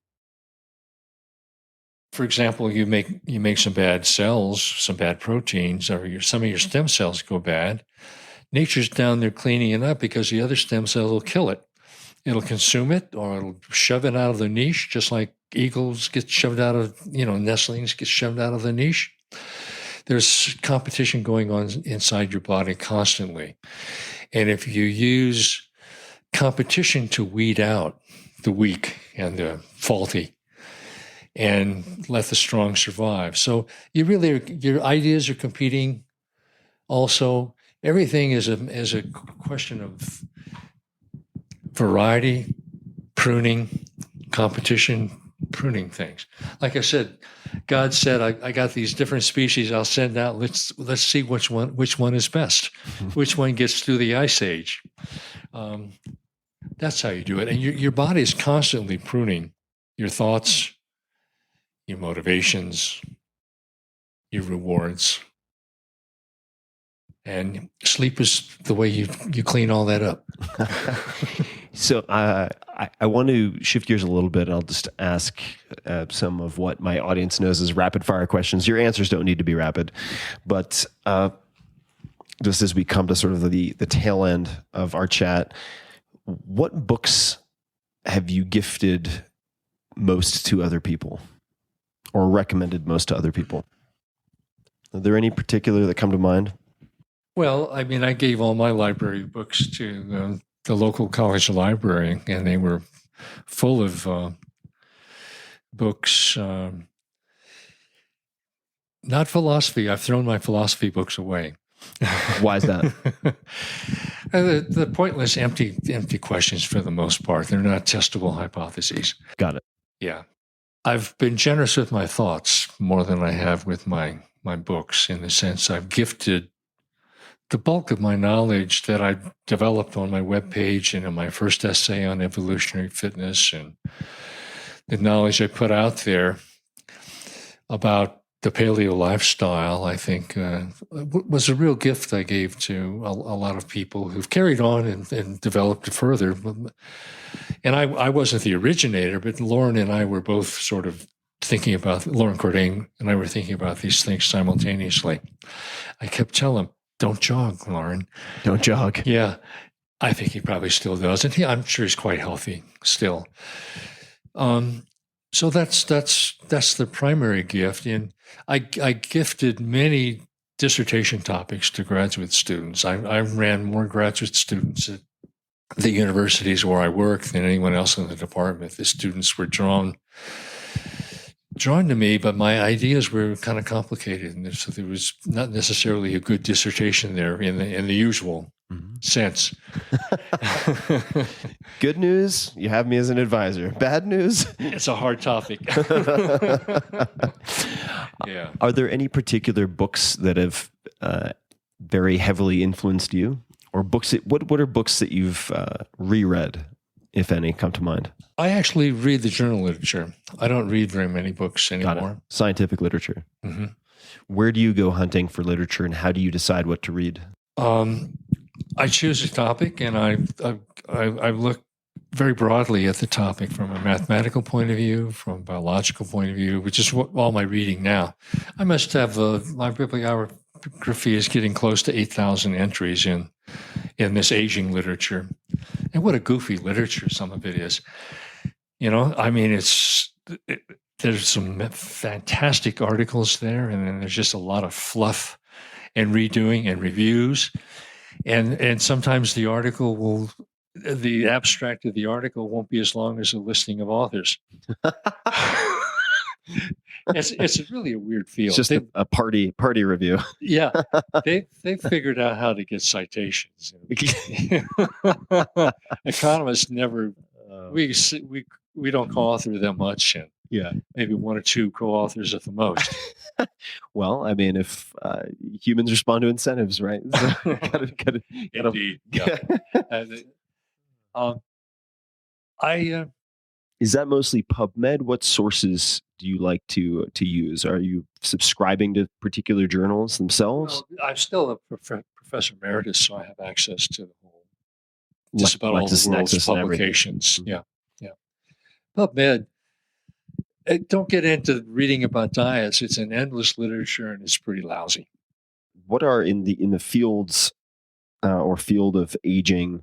for example, you make some bad cells, some bad proteins, or some of your stem cells go bad, nature's down there cleaning it up because the other stem cells will kill it. It'll consume it or it'll shove it out of the niche, just like eagles get shoved out of, nestlings get shoved out of the niche. There's competition going on inside your body constantly. And if you use competition to weed out the weak and the faulty and let the strong survive. So your ideas are competing also. Everything is a question of variety, pruning, competition, pruning things. Like I said, God said, I got these different species I'll send out. Let's see which one is best, which one gets through the ice age. That's how you do it. And your body is constantly pruning your thoughts, your motivations, your rewards. And sleep is the way you clean all that up. So I want to shift gears a little bit. I'll just ask some of what my audience knows as rapid fire questions. Your answers don't need to be rapid, but just as we come to sort of the tail end of our chat, what books have you gifted most to other people or recommended most to other people? Are there any particular that come to mind? Well, I mean, I gave all my library books to the local college library, and they were full of books. Not philosophy. I've thrown my philosophy books away. Why is that? The pointless, empty questions for the most part. They're not testable hypotheses. Got it. Yeah. I've been generous with my thoughts more than I have with my books, in the sense I've gifted the bulk of my knowledge that I developed on my webpage and in my first essay on evolutionary fitness, and the knowledge I put out there about the paleo lifestyle, I think was a real gift I gave to a lot of people who've carried on and developed it further. And I wasn't the originator, but Lauren and I were both sort of thinking about, Lauren Cordain and I were thinking about these things simultaneously. I kept telling him, don't jog, Lauren. Don't jog. Yeah. I think he probably still does. And I'm sure he's quite healthy still. So that's the primary gift. And I gifted many dissertation topics to graduate students. I ran more graduate students at the universities where I worked than anyone else in the department. The students were drawn to me, but my ideas were kind of complicated, and so there was not necessarily a good dissertation there in the usual sense. Good news, you have me as an advisor. Bad news, it's a hard topic. Yeah. Are there any particular books that have very heavily influenced you, or books? What are books that you've reread, if any, come to mind? I actually read the journal literature. I don't read very many books anymore. Scientific literature. Mm-hmm. Where do you go hunting for literature, and how do you decide what to read? I choose a topic, and I look very broadly at the topic from a mathematical point of view, from a biological point of view, which is all my reading now. I must have my bibliography is getting close to 8,000 entries in this aging literature. And what a goofy literature some of it is. I mean, there's some fantastic articles there, and then there's just a lot of fluff and redoing and reviews. And sometimes the abstract of the article won't be as long as a listing of authors. It's really a weird field. It's just a party review. Yeah, they figured out how to get citations. Economists never we don't co-author them much, and maybe one or two co-authors at the most. Well, I mean, if humans respond to incentives, right? So gotta, Indeed. Yeah. Is that mostly PubMed? What sources do you like to use? Are you subscribing to particular journals themselves? Well, I'm still a professor emeritus, so I have access to the whole, just about all the world's publications. Yeah. PubMed. Don't get into reading about diets. It's an endless literature, and it's pretty lousy. What are in the fields or field of aging,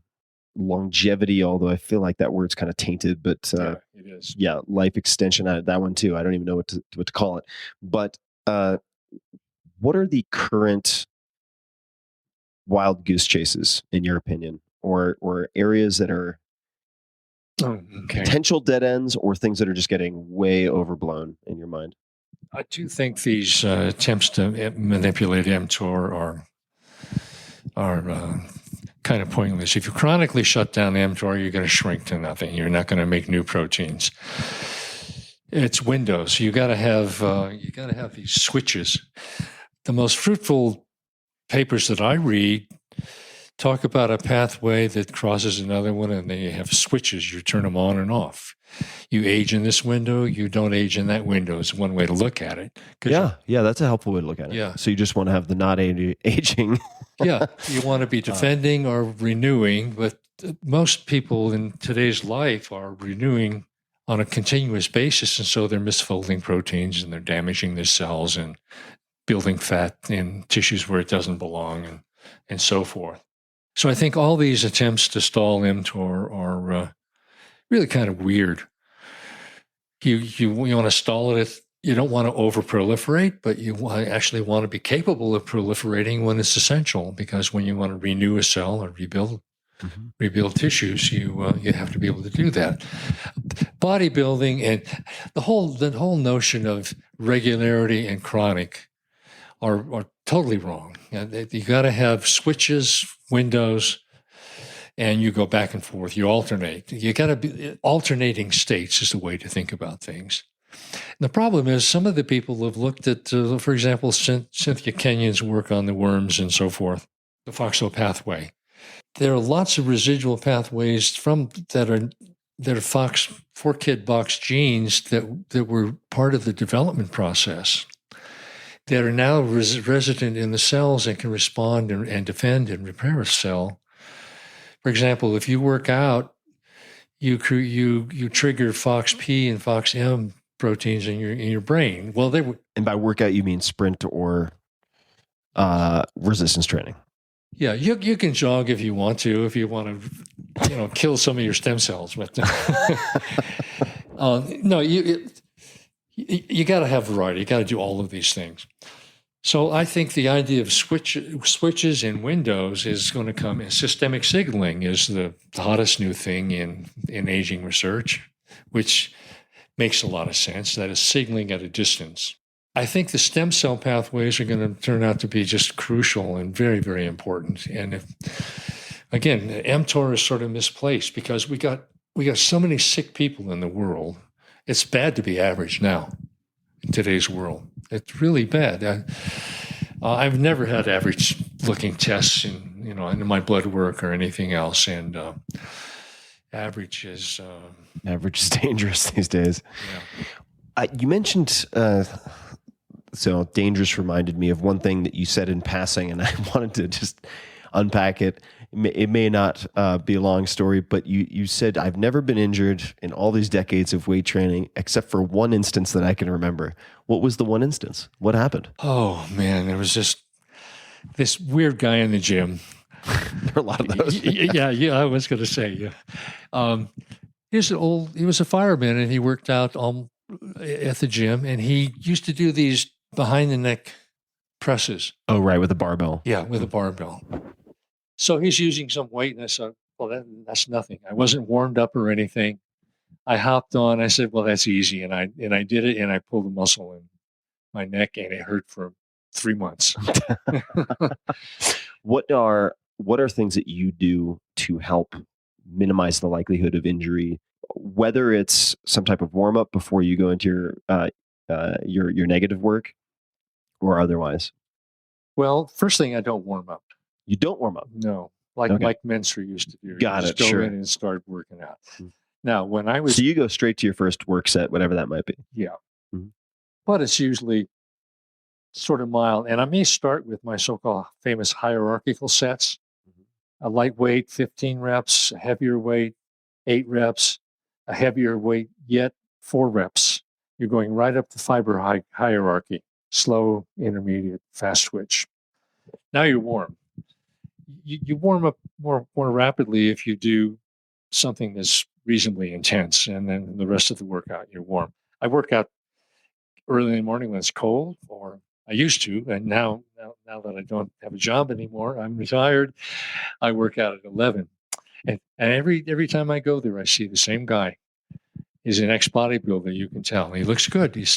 longevity? Although I feel like that word's kind of tainted, but it is. Yeah, life extension. That one too. I don't even know what to call it. But what are the current wild goose chases, in your opinion, or areas that are potential dead ends, or things that are just getting way overblown in your mind? I do think these attempts to manipulate mTOR are kind of pointless. If you chronically shut down mTOR, you're going to shrink to nothing. You're not going to make new proteins. It's windows. You got to have these switches. The most fruitful papers that I read talk about a pathway that crosses another one, and then you have switches. You turn them on and off. You age in this window. You don't age in that window. It's one way to look at it. Yeah, that's a helpful way to look at it. Yeah. So you just want to have the not aging. Yeah, you want to be defending or renewing, but most people in today's life are renewing on a continuous basis, and so they're misfolding proteins and they're damaging their cells and building fat in tissues where it doesn't belong, and so forth. So I think all these attempts to stall mTOR are really kind of weird. You want to stall it. You don't want to overproliferate, but you actually want to be capable of proliferating when it's essential, because when you want to renew a cell or rebuild tissues, you have to be able to do that. Bodybuilding and the whole notion of regularity and chronic are totally wrong. You got to have switches, windows, and you go back and forth. You alternate. You got to be alternating states is the way to think about things. And the problem is some of the people have looked at, for example, Cynthia Kenyon's work on the worms and so forth, the FOXO pathway. There are lots of residual pathways that are FOXO4-KIT box genes that were part of the development process that are now resident in the cells and can respond and defend and repair a cell. For example, if you work out, you trigger FOXP and FOXM proteins in your brain. Well, And by workout, you mean sprint or resistance training. Yeah, you can jog if you want to kill some of your stem cells. But no, you got to have variety. You got to do all of these things. So I think the idea of switches in windows is going to come. Systemic signaling is the hottest new thing in aging research, which makes a lot of sense. That is signaling at a distance. I think the stem cell pathways are going to turn out to be just crucial and very, very important. And again, mTOR is sort of misplaced because we got so many sick people in the world. It's bad to be average now in today's world. It's really bad. I've never had average-looking tests in my blood work or anything else, and average is dangerous these days. Yeah. You mentioned. So dangerous reminded me of one thing that you said in passing, and I wanted to just unpack it. It may not be a long story, but you said, I've never been injured in all these decades of weight training, except for one instance that I can remember. What was the one instance? What happened? Oh, man, there was just this weird guy in the gym. There are a lot of those. Yeah, I was going to say, yeah. He was a fireman, and he worked out at the gym, and he used to do these behind the neck presses. Oh, right, with a barbell. Yeah, with a barbell. So he's using some weight, and I said, well, that's nothing. I wasn't warmed up or anything. I hopped on. I said, well, that's easy. And I did it, and I pulled a muscle in my neck, and it hurt for 3 months. What are things that you do to help minimize the likelihood of injury, whether it's some type of warm up before you go into your negative work or otherwise? Well, first thing, I don't warm up. You don't warm up? No, like Okay. Mike Menser used to do. Got You it, just sure. go in and start working out. Now, when I was So you go straight to your first work set, whatever that might be. yeah, Mhm. but it's usually sort of mild. And I may start with my so-called famous hierarchical sets: a lightweight 15 reps, a heavier weight 8 reps, a heavier weight yet 4 reps. You're going right up the fiber hierarchy: slow, intermediate, fast twitch. Now you're warm. You warm up more rapidly if you do something that's reasonably intense, and then the rest of the workout you're warm. I work out early in the morning when it's cold, or I used to, and now that I don't have a job anymore, I'm retired. I work out at 11, and every time I go there, I see the same guy. He's an ex-bodybuilder. You can tell he looks good. He's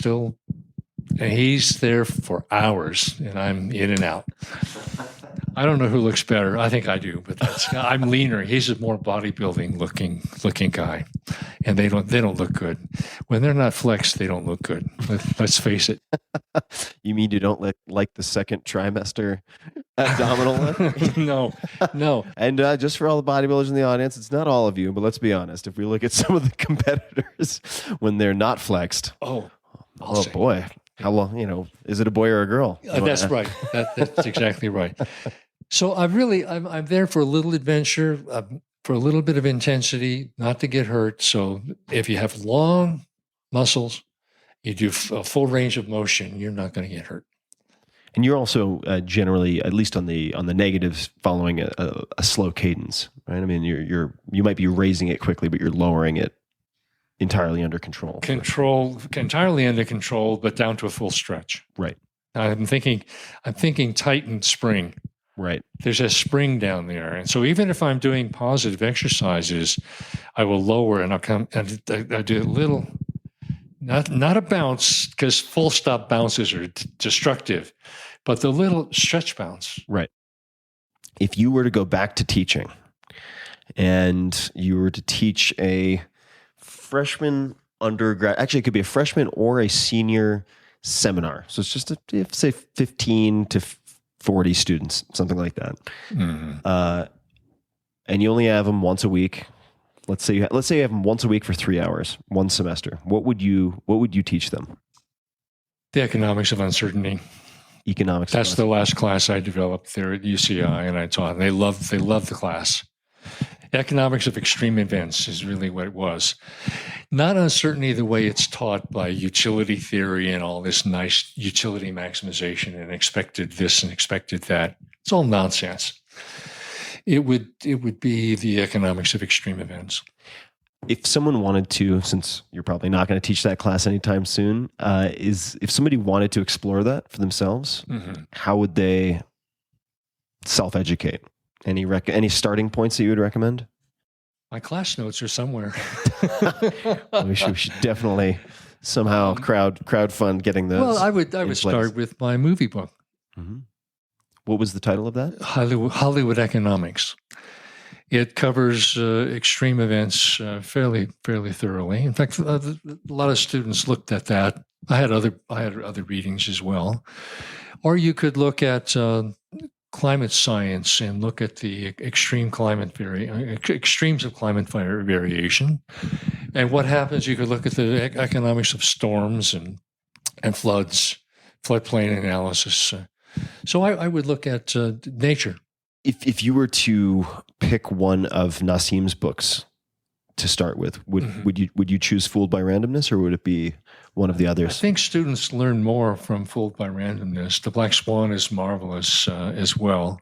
there for hours, and I'm in and out. I don't know who looks better. I think I do, but I'm leaner. He's a more bodybuilding looking guy, and they don't look good. When they're not flexed, they don't look good. Let's face it. You mean you don't like the second trimester abdominal lift? No. And just for all the bodybuilders in the audience, it's not all of you, but let's be honest. If we look at some of the competitors when they're not flexed, Oh boy, how long? Is it a boy or a girl? That's right. That's exactly right. So I'm there for a little adventure, for a little bit of intensity, not to get hurt. So if you have long muscles, you do a full range of motion, you're not going to get hurt. And you're also generally, at least on the negatives, following a slow cadence, right? I mean, you might be raising it quickly, but you're lowering it entirely under control. Entirely under control, but down to a full stretch. Right. I'm thinking Titan spring. Right. There's a spring down there, and so even if I'm doing positive exercises, I will lower and I'll come and I do a little. Not a bounce, because full stop bounces are destructive, but the little stretch bounce. Right. If you were to go back to teaching and you were to teach a freshman undergrad, actually it could be a freshman or a senior seminar. So it's just, say 15 to 40 students, something like that. Mm-hmm. And you only have them once a week. Let's say you have them once a week for 3 hours, one semester. What would you teach them? The economics of uncertainty. Economics. That's the last class I developed there at UCI, and I taught. And they loved the class. Economics of extreme events is really what it was. Not uncertainty the way it's taught by utility theory and all this nice utility maximization and expected this and expected that. It's all nonsense. It would be the economics of extreme events. If someone wanted to, since you're probably not going to teach that class anytime soon, if somebody wanted to explore that for themselves, mm-hmm. how would they self-educate? Any starting points that you would recommend? My class notes are somewhere. we should definitely somehow crowd fund getting those. Well, I would start with my movie book. Mm-hmm. What was the title of that? Hollywood Economics. It covers extreme events fairly thoroughly. In fact, a lot of students looked at that. I had other readings as well. Or you could look at climate science and look at the extremes of climate variation, and what happens. You could look at the economics of storms and floods, floodplain analysis. So I would look at nature. If you were to pick one of Nassim's books to start with, would you choose Fooled by Randomness, or would it be one of the others? I think students learn more from Fooled by Randomness. The Black Swan is marvelous as well.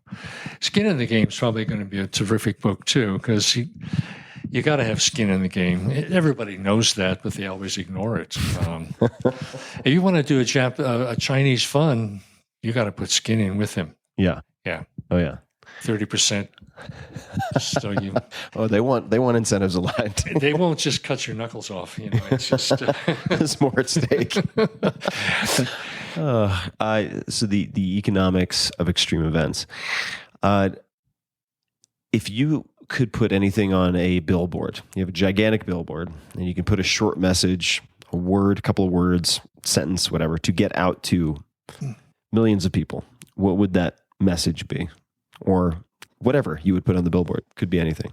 Skin in the Game is probably going to be a terrific book too, because you got to have skin in the game. Everybody knows that, but they always ignore it. If you want to do a Chinese fun, you got to put skin in with him. Yeah. Yeah. Oh yeah. 30%. So you. Oh, they want incentives aligned. They won't just cut your knuckles off. It's just. There's more at stake. So the economics of extreme events. If you could put anything on a billboard, you have a gigantic billboard, and you can put a short message, a word, couple of words, sentence, whatever, to get out to millions of people. What would that message be? Or whatever you would put on the billboard. Could be anything.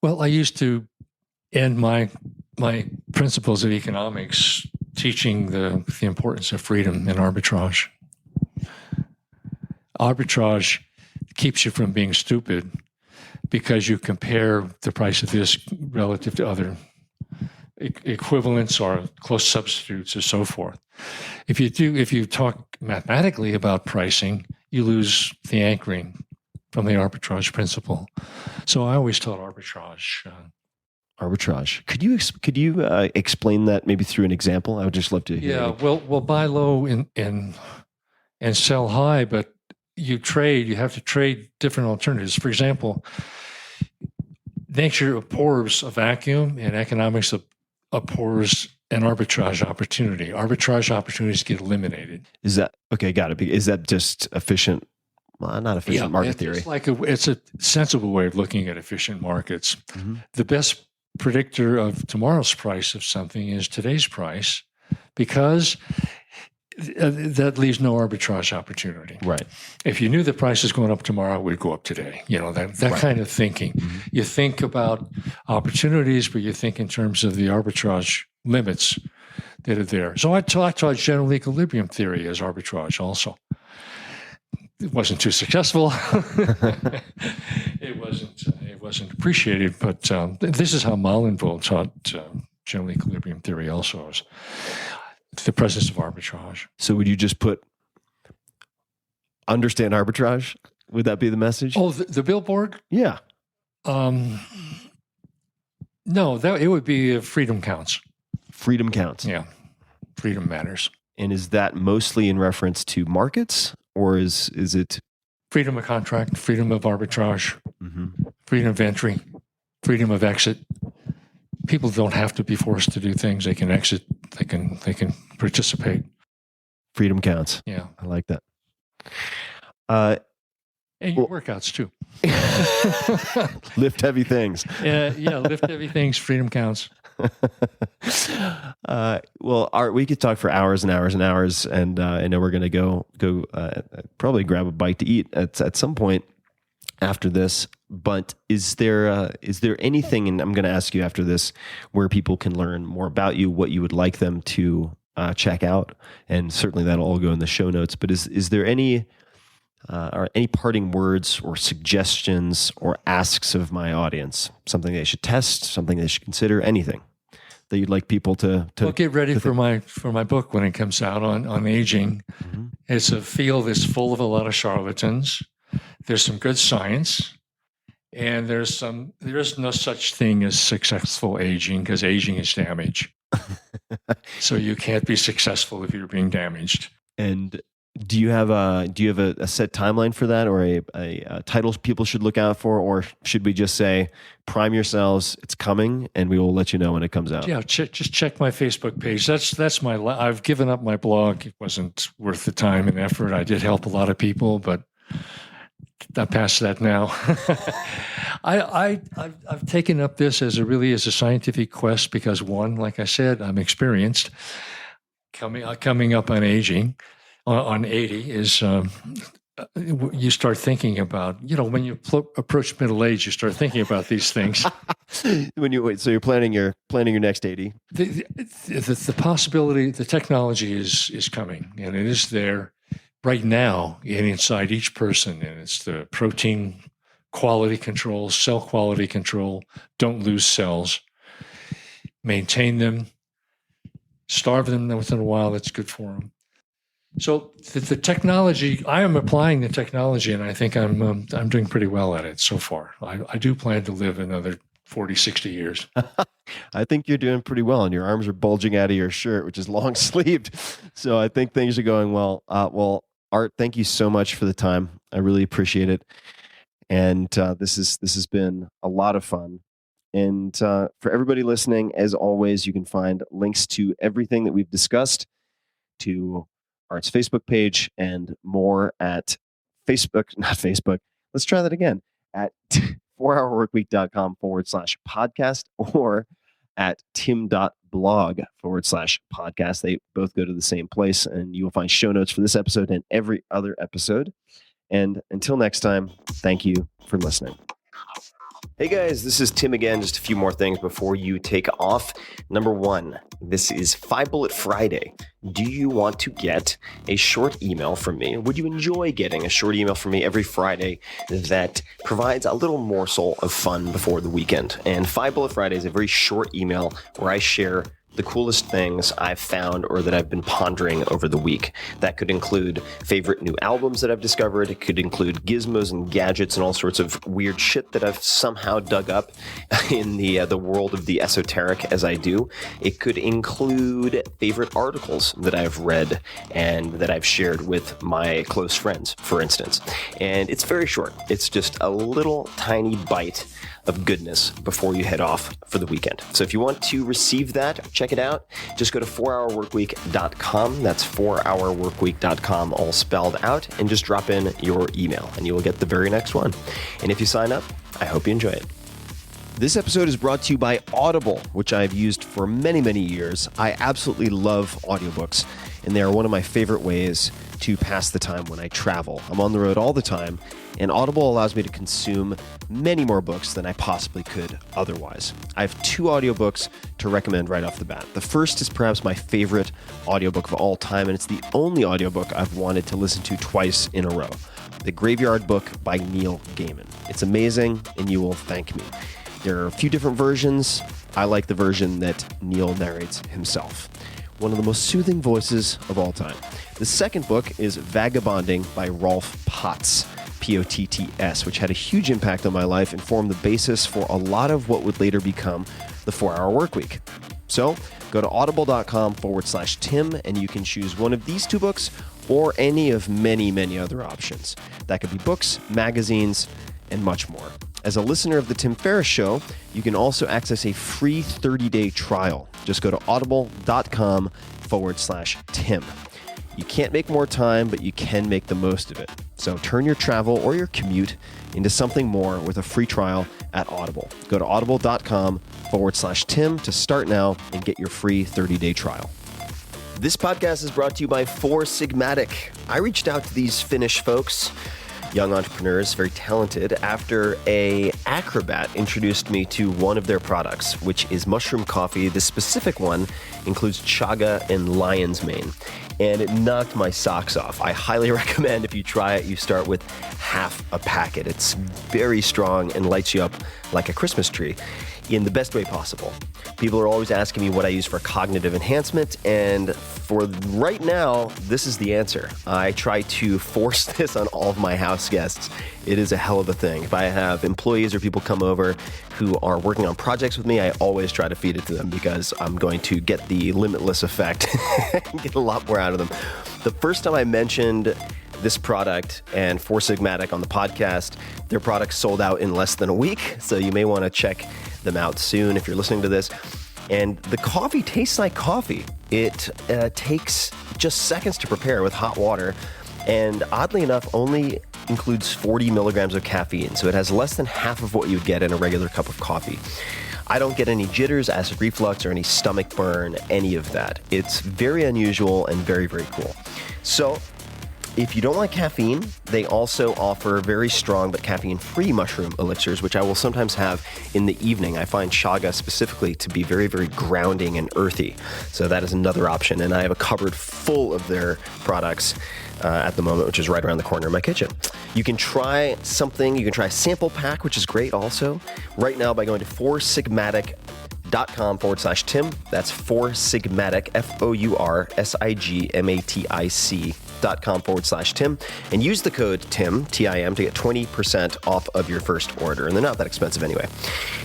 Well, I used to end my principles of economics teaching the importance of freedom and arbitrage. Arbitrage keeps you from being stupid because you compare the price of this relative to other equivalents or close substitutes or so forth. If you talk mathematically about pricing, you lose the anchoring from the arbitrage principle. So I always taught arbitrage. Arbitrage. Could you explain that maybe through an example? I would just love to hear. Yeah. Well, buy low and sell high, but you have to trade different alternatives. For example, nature abhors a vacuum, and economics abhors an arbitrage opportunity. Arbitrage opportunities get eliminated. Is that okay? Got it. Is that just efficient? Well, not efficient market theory. It's a sensible way of looking at efficient markets. Mm-hmm. The best predictor of tomorrow's price of something is today's price, because that leaves no arbitrage opportunity. Right. If you knew the price is going up tomorrow, it would go up today. That kind of thinking. You think about opportunities, but you think in terms of the arbitrage limits that are there. So I taught general equilibrium theory as arbitrage also. It wasn't too successful. It wasn't appreciated, but this is how Malenville taught general equilibrium theory also, is the presence of arbitrage. So would you just put understand arbitrage? Would that be the message? Oh, the billboard? Yeah. No, it would be freedom counts. Freedom counts. Yeah, freedom matters. And is that mostly in reference to markets, or is it freedom of contract, freedom of arbitrage, mm-hmm. freedom of entry, freedom of exit? People don't have to be forced to do things. They can exit. They can participate. Freedom counts. Yeah, I like that. And your workouts too. Lift heavy things. Yeah, lift heavy things. Freedom counts. Well, Art, we could talk for hours and hours and hours, and I know we're going to go probably grab a bite to eat at some point after this. But is there anything, and I'm going to ask you after this, where people can learn more about you, what you would like them to check out, and certainly that'll all go in the show notes. But is there any parting words or suggestions or asks of my audience, something they should test, something they should consider, anything that you'd like people to well, get ready for my book when it comes out on aging. Mm-hmm. It's a field that's full of a lot of charlatans. There's some good science, and there is no such thing as successful aging, because aging is damage. So you can't be successful if you're being damaged. And do you have a set timeline for that, or a title people should look out for, or should we just say prime yourselves, it's coming, and we will let you know when it comes out? Yeah, just check my Facebook page. That's my. I've given up my blog. It wasn't worth the time and effort. I did help a lot of people, but I passed that now. I've taken up this as a scientific quest because, one, like I said, I'm experienced. Coming up on aging. On 80 is you start thinking about, when you approach middle age, you start thinking about these things. So you're planning your next 80. The possibility, the technology is coming, and it is there right now inside each person, and it's the protein quality control, cell quality control. Don't lose cells. Maintain them. Starve them within a while. That's good for them. So the technology, I am applying the technology, and I think I'm doing pretty well at it so far. I do plan to live another 40, 60 years. I think you're doing pretty well, and your arms are bulging out of your shirt, which is long sleeved. So I think things are going well. Well, Art, thank you so much for the time. I really appreciate it. And this has been a lot of fun. And for everybody listening, as always, you can find links to everything that we've discussed, to Art's Facebook page, and more at not Facebook. Let's try that again, at 4hourworkweek.com/podcast or at tim.blog/podcast. They both go to the same place, and you will find show notes for this episode and every other episode. And until next time, thank you for listening. Hey guys, this is Tim again. Just a few more things before you take off. Number one, this is 5 Bullet Friday. Do you want to get a short email from me? Would you enjoy getting a short email from me every Friday that provides a little morsel of fun before the weekend? And 5 Bullet Friday is a very short email where I share the coolest things I've found or that I've been pondering over the week. That could include favorite new albums that I've discovered. It could include gizmos and gadgets and all sorts of weird shit that I've somehow dug up in the world of the esoteric as I do. It could include favorite articles that I've read and that I've shared with my close friends, for instance. And it's very short. It's just a little tiny bite of goodness before you head off for the weekend. So if you want to receive that, check it out. Just go to 4hourworkweek.com. That's 4hourworkweek.com, all spelled out, and just drop in your email and you will get the very next one. And if you sign up, I hope you enjoy it. This episode is brought to you by Audible, which I've used for many, many years. I absolutely love audiobooks, and they are one of my favorite ways to pass the time when I travel. I'm on the road all the time, and Audible allows me to consume many more books than I possibly could otherwise. I have 2 audiobooks to recommend right off the bat. The first is perhaps my favorite audiobook of all time, and it's the only audiobook I've wanted to listen to twice in a row. The Graveyard Book by Neil Gaiman. It's amazing, and you will thank me. There are a few different versions. I like the version that Neil narrates himself. One of the most soothing voices of all time. The second book is Vagabonding by Rolf Potts, Potts, which had a huge impact on my life and formed the basis for a lot of what would later become the 4-Hour Workweek. So go to audible.com/Tim and you can choose one of these 2 books or any of many, many other options. That could be books, magazines, and much more. As a listener of The Tim Ferriss Show, you can also access a free 30-day trial. Just go to audible.com/Tim. You can't make more time, but you can make the most of it. So turn your travel or your commute into something more with a free trial at Audible. Go to audible.com/Tim to start now and get your free 30-day trial. This podcast is brought to you by Four Sigmatic. I reached out to these Finnish folks, young entrepreneurs, very talented, after a acrobat introduced me to one of their products, which is mushroom coffee. This specific one includes chaga and lion's mane, and it knocked my socks off. I highly recommend if you try it, you start with half a packet. It's very strong and lights you up like a Christmas tree in the best way possible. People are always asking me what I use for cognitive enhancement, and for right now, this is the answer. I try to force this on all of my house guests. It is a hell of a thing. If I have employees or people come over who are working on projects with me, I always try to feed it to them because I'm going to get the limitless effect and get a lot more out of them. The first time I mentioned this product and Four Sigmatic on the podcast, their product sold out in less than a week, so you may want to check them out soon if you're listening to this. And the coffee tastes like coffee. It takes just seconds to prepare with hot water, and oddly enough, only includes 40 milligrams of caffeine, so it has less than half of what you would get in a regular cup of coffee. I don't get any jitters, acid reflux, or any stomach burn, any of that. It's very unusual and very, very cool. So if you don't like caffeine, they also offer very strong but caffeine-free mushroom elixirs, which I will sometimes have in the evening. I find chaga specifically to be very, very grounding and earthy. So that is another option. And I have a cupboard full of their products at the moment, which is right around the corner of my kitchen. You can try something. You can try a sample pack, which is great also, right now by going to foursigmatic.com/Tim. That's Four Sigmatic, FOURSIGMATIC.com/Tim, and use the code TIM, TIM, to get 20% off of your first order. And they're not that expensive anyway.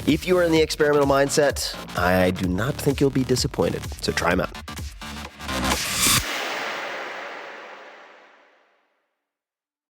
If you are in the experimental mindset, I do not think you'll be disappointed. So try them out.